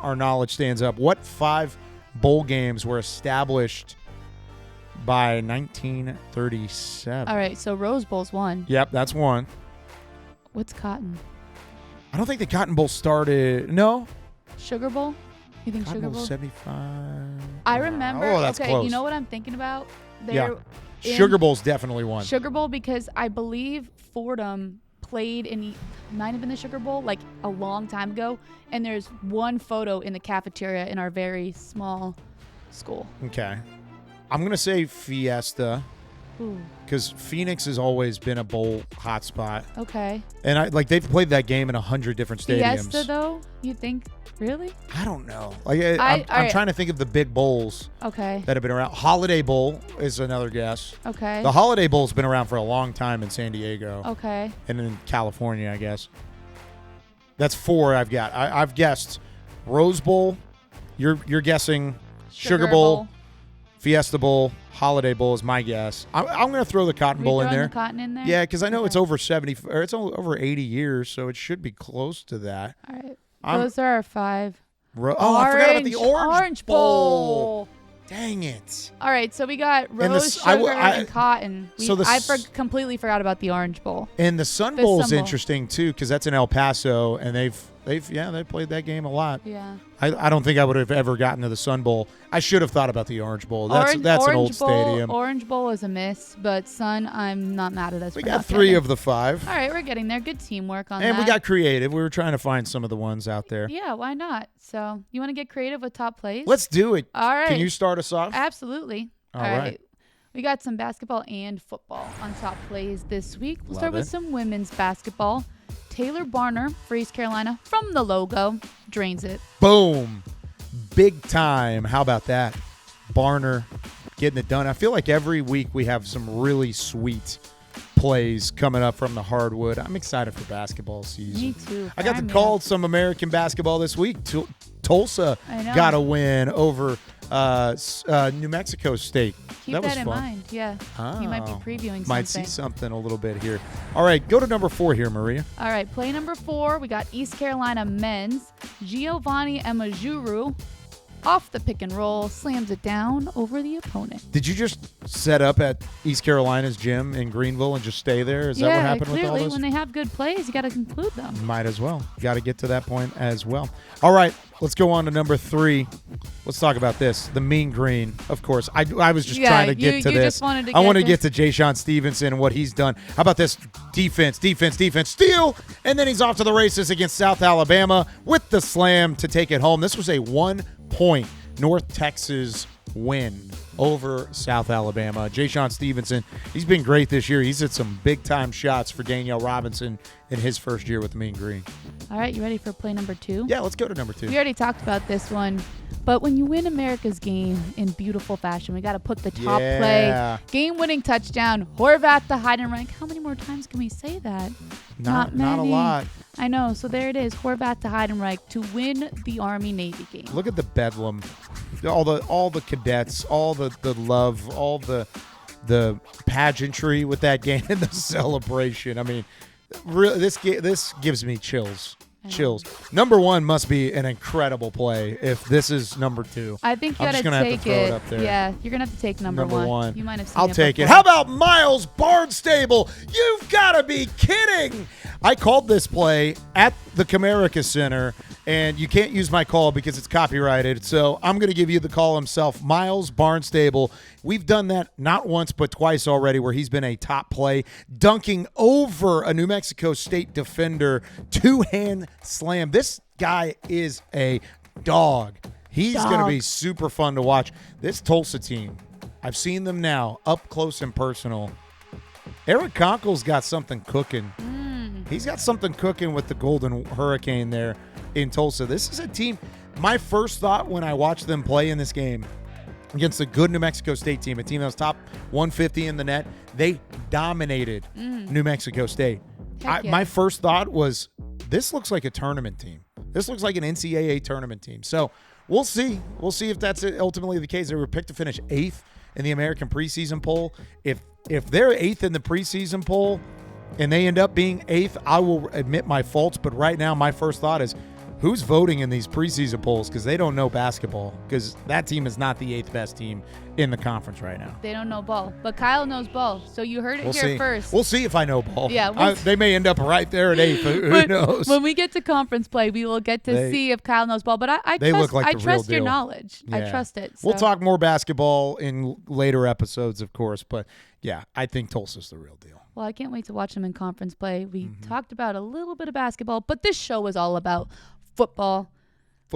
our knowledge stands up. What 5 bowl games were established by 1937? All right, so Rose Bowl's one. Yep, that's one. What's Cotton? I don't think the Cotton Bowl started. No. Sugar Bowl? You think Cotton Sugar Bowl Bowl? 75. I remember. Oh, that's close. You know what I'm thinking about? Sugar Bowl's definitely one. Sugar Bowl, because I believe Fordham might have been the Sugar Bowl like a long time ago, and there's one photo in the cafeteria in our very small school. Okay. I'm going to say Fiesta. Because Phoenix has always been a bowl hotspot. Okay. And they've played that game in 100 different stadiums. Fiesta, though? You think? Really? I don't know. I'm trying to think of the big bowls that have been around. Holiday Bowl is another guess. Okay. The Holiday Bowl's been around for a long time in San Diego. Okay. And in California, I guess. That's 4 I've got. I've guessed Rose Bowl. You're guessing Sugar Bowl. Fiesta Bowl, Holiday Bowl is my guess. I'm going to throw the Cotton Bowl in there. The Cotton in there? Yeah, because I know it's over 70, or it's over 80 years, so it should be close to that. All right. Those are our 5. I forgot about the Orange Bowl. Dang it. All right, so we got Rose, Sugar, and Cotton. I completely forgot about the Orange Bowl. And the Sun Bowl is interesting, too, because that's in El Paso, and they played that game a lot. Yeah. I don't think I would have ever gotten to the Sun Bowl. I should have thought about the Orange Bowl. That's an old stadium. Orange Bowl is a miss, but Sun, I'm not mad at us. We got 3 of the 5. All right, we're getting there. Good teamwork on that. And we got creative. We were trying to find some of the ones out there. Yeah, why not? So you want to get creative with top plays? Let's do it. All right. Can you start us off? Absolutely. All right. We got some basketball and football on top plays this week. We'll start with some women's basketball. Taylor Barner for East Carolina from the logo drains it. Boom. Big time. How about that? Barner getting it done. I feel like every week we have some really sweet plays coming up from the hardwood. I'm excited for basketball season. Me too. I got to call some American basketball this week. Tulsa got a win over New Mexico State. Keep that was in fun. mind. Yeah. You might be previewing something. Might see something a little bit here. All right, go to number 4 here, Maria. All right, play number 4. We got East Carolina men's. Giovanni Emajuru, off the pick and roll, slams it down over the opponent. Did you just set up at East Carolina's gym in Greenville and just stay there? Is that what happened with all clearly, this? when they have good plays, you got to conclude them. Might as well. Got to get to that point as well. All right, let's go on to number 3. Let's talk about this. The mean green, of course. I was just trying to get to this. I wanted to get to Ja'Shawn Stevenson and what he's done. How about this? Defense, steal, and then he's off to the races against South Alabama with the slam to take it home. This was a 1-point North Texas win over South Alabama. Ja'Shawn Stevenson, he's been great this year. He's hit some big-time shots for Danielle Robinson in his first year with the Mean Green. All right, you ready for play number 2? Yeah, let's go to number 2. We already talked about this one, but when you win America's game in beautiful fashion, we got to put the top play. Game-winning touchdown, Horvath to Heidenreich. How many more times can we say that? Not a lot. I know. So there it is, Horvath to Heidenreich to win the Army-Navy game. Look at the bedlam. All the cadets, all the love, all the pageantry with that game and the celebration. I mean, really, this gives me chills. Number 1 must be an incredible play if this is number 2. I think you got to take it. Up there. Yeah, you're going to have to take number one. You might have seen I'll take it. How about Miles Barnstable? You've got to be kidding. I called this play at the Comerica Center, and you can't use my call because it's copyrighted, so I'm going to give you the call himself, Miles Barnstable. We've done that not once but twice already where he's been a top play, dunking over a New Mexico State defender, 2-hand slam. This guy is a dog. He's going to be super fun to watch. This Tulsa team, I've seen them now up close and personal. Eric Conkle's got something cooking. He's got something cooking with the Golden Hurricane there in Tulsa. This is a team, my first thought when I watched them play in this game against a good New Mexico State team, a team that was top 150 in the net, they dominated New Mexico State. My first thought was, this looks like a tournament team. This looks like an NCAA tournament team. So we'll see. We'll see if that's ultimately the case. They were picked to finish 8th in the American preseason poll. If they're 8th in the preseason poll and they end up being 8th, I will admit my faults. But right now, my first thought is, who's voting in these preseason polls? Because they don't know basketball. Because that team is not the 8th best team in the conference right now. They don't know ball. But Kyle knows ball. So you heard it here first. We'll see if I know ball. Yeah, they may end up right there at 8th. Who knows? When we get to conference play, we will get to see if Kyle knows ball. But I trust your knowledge. Yeah. I trust it. So. We'll talk more basketball in later episodes, of course. But, yeah, I think Tulsa's the real deal. Well, I can't wait to watch them in conference play. We talked about a little bit of basketball, but this show is all about football,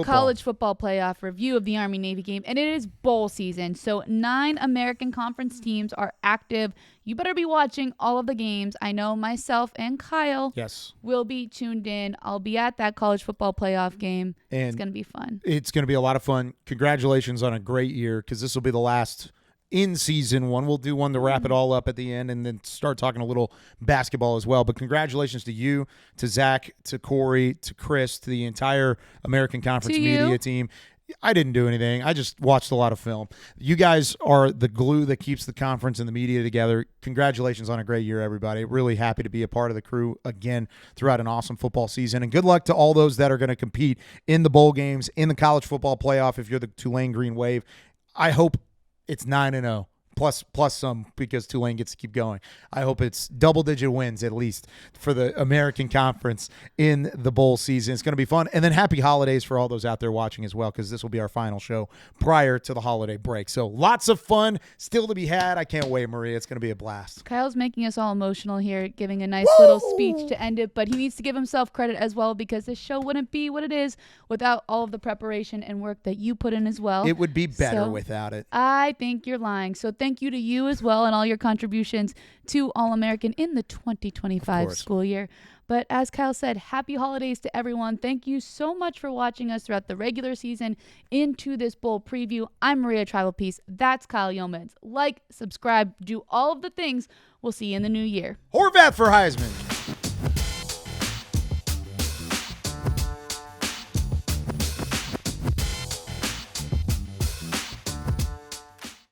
college football playoff review of the Army-Navy game, and it is bowl season. So 9 American Conference teams are active. You better be watching all of the games. I know myself and Kyle will be tuned in. I'll be at that college football playoff game. And it's going to be fun. It's going to be a lot of fun. Congratulations on a great year, because this will be the last in season one. We'll do one to wrap it all up at the end and then start talking a little basketball as well. But congratulations to you, to Zach, to Corey, to Chris, to the entire American Conference media team. I didn't do anything. I just watched a lot of film. You guys are the glue that keeps the conference and the media together. Congratulations on a great year, everybody. Really happy to be a part of the crew again throughout an awesome football season. And good luck to all those that are going to compete in the bowl games, in the college football playoff if you're the Tulane Green Wave. I hope it's 9-0 plus some, because Tulane gets to keep going. I hope it's double-digit wins at least for the American Conference in the bowl season. It's going to be fun. And then happy holidays for all those out there watching as well, because this will be our final show prior to the holiday break. So lots of fun still to be had. I can't wait, Maria. It's going to be a blast. Kyle's making us all emotional here, giving a nice little speech to end it, but he needs to give himself credit as well, because this show wouldn't be what it is without all of the preparation and work that you put in as well. It would be better without it. I think you're lying. So thank thank you to you as well and all your contributions to All-American in the 2025 school year. But as Kyle said, happy holidays to everyone. Thank you so much for watching us throughout the regular season into this bowl preview. I'm Maria Trivelpiece. That's Kyle Youmans. Like, subscribe, do all of the things. We'll see you in the new year. Horvath for Heisman.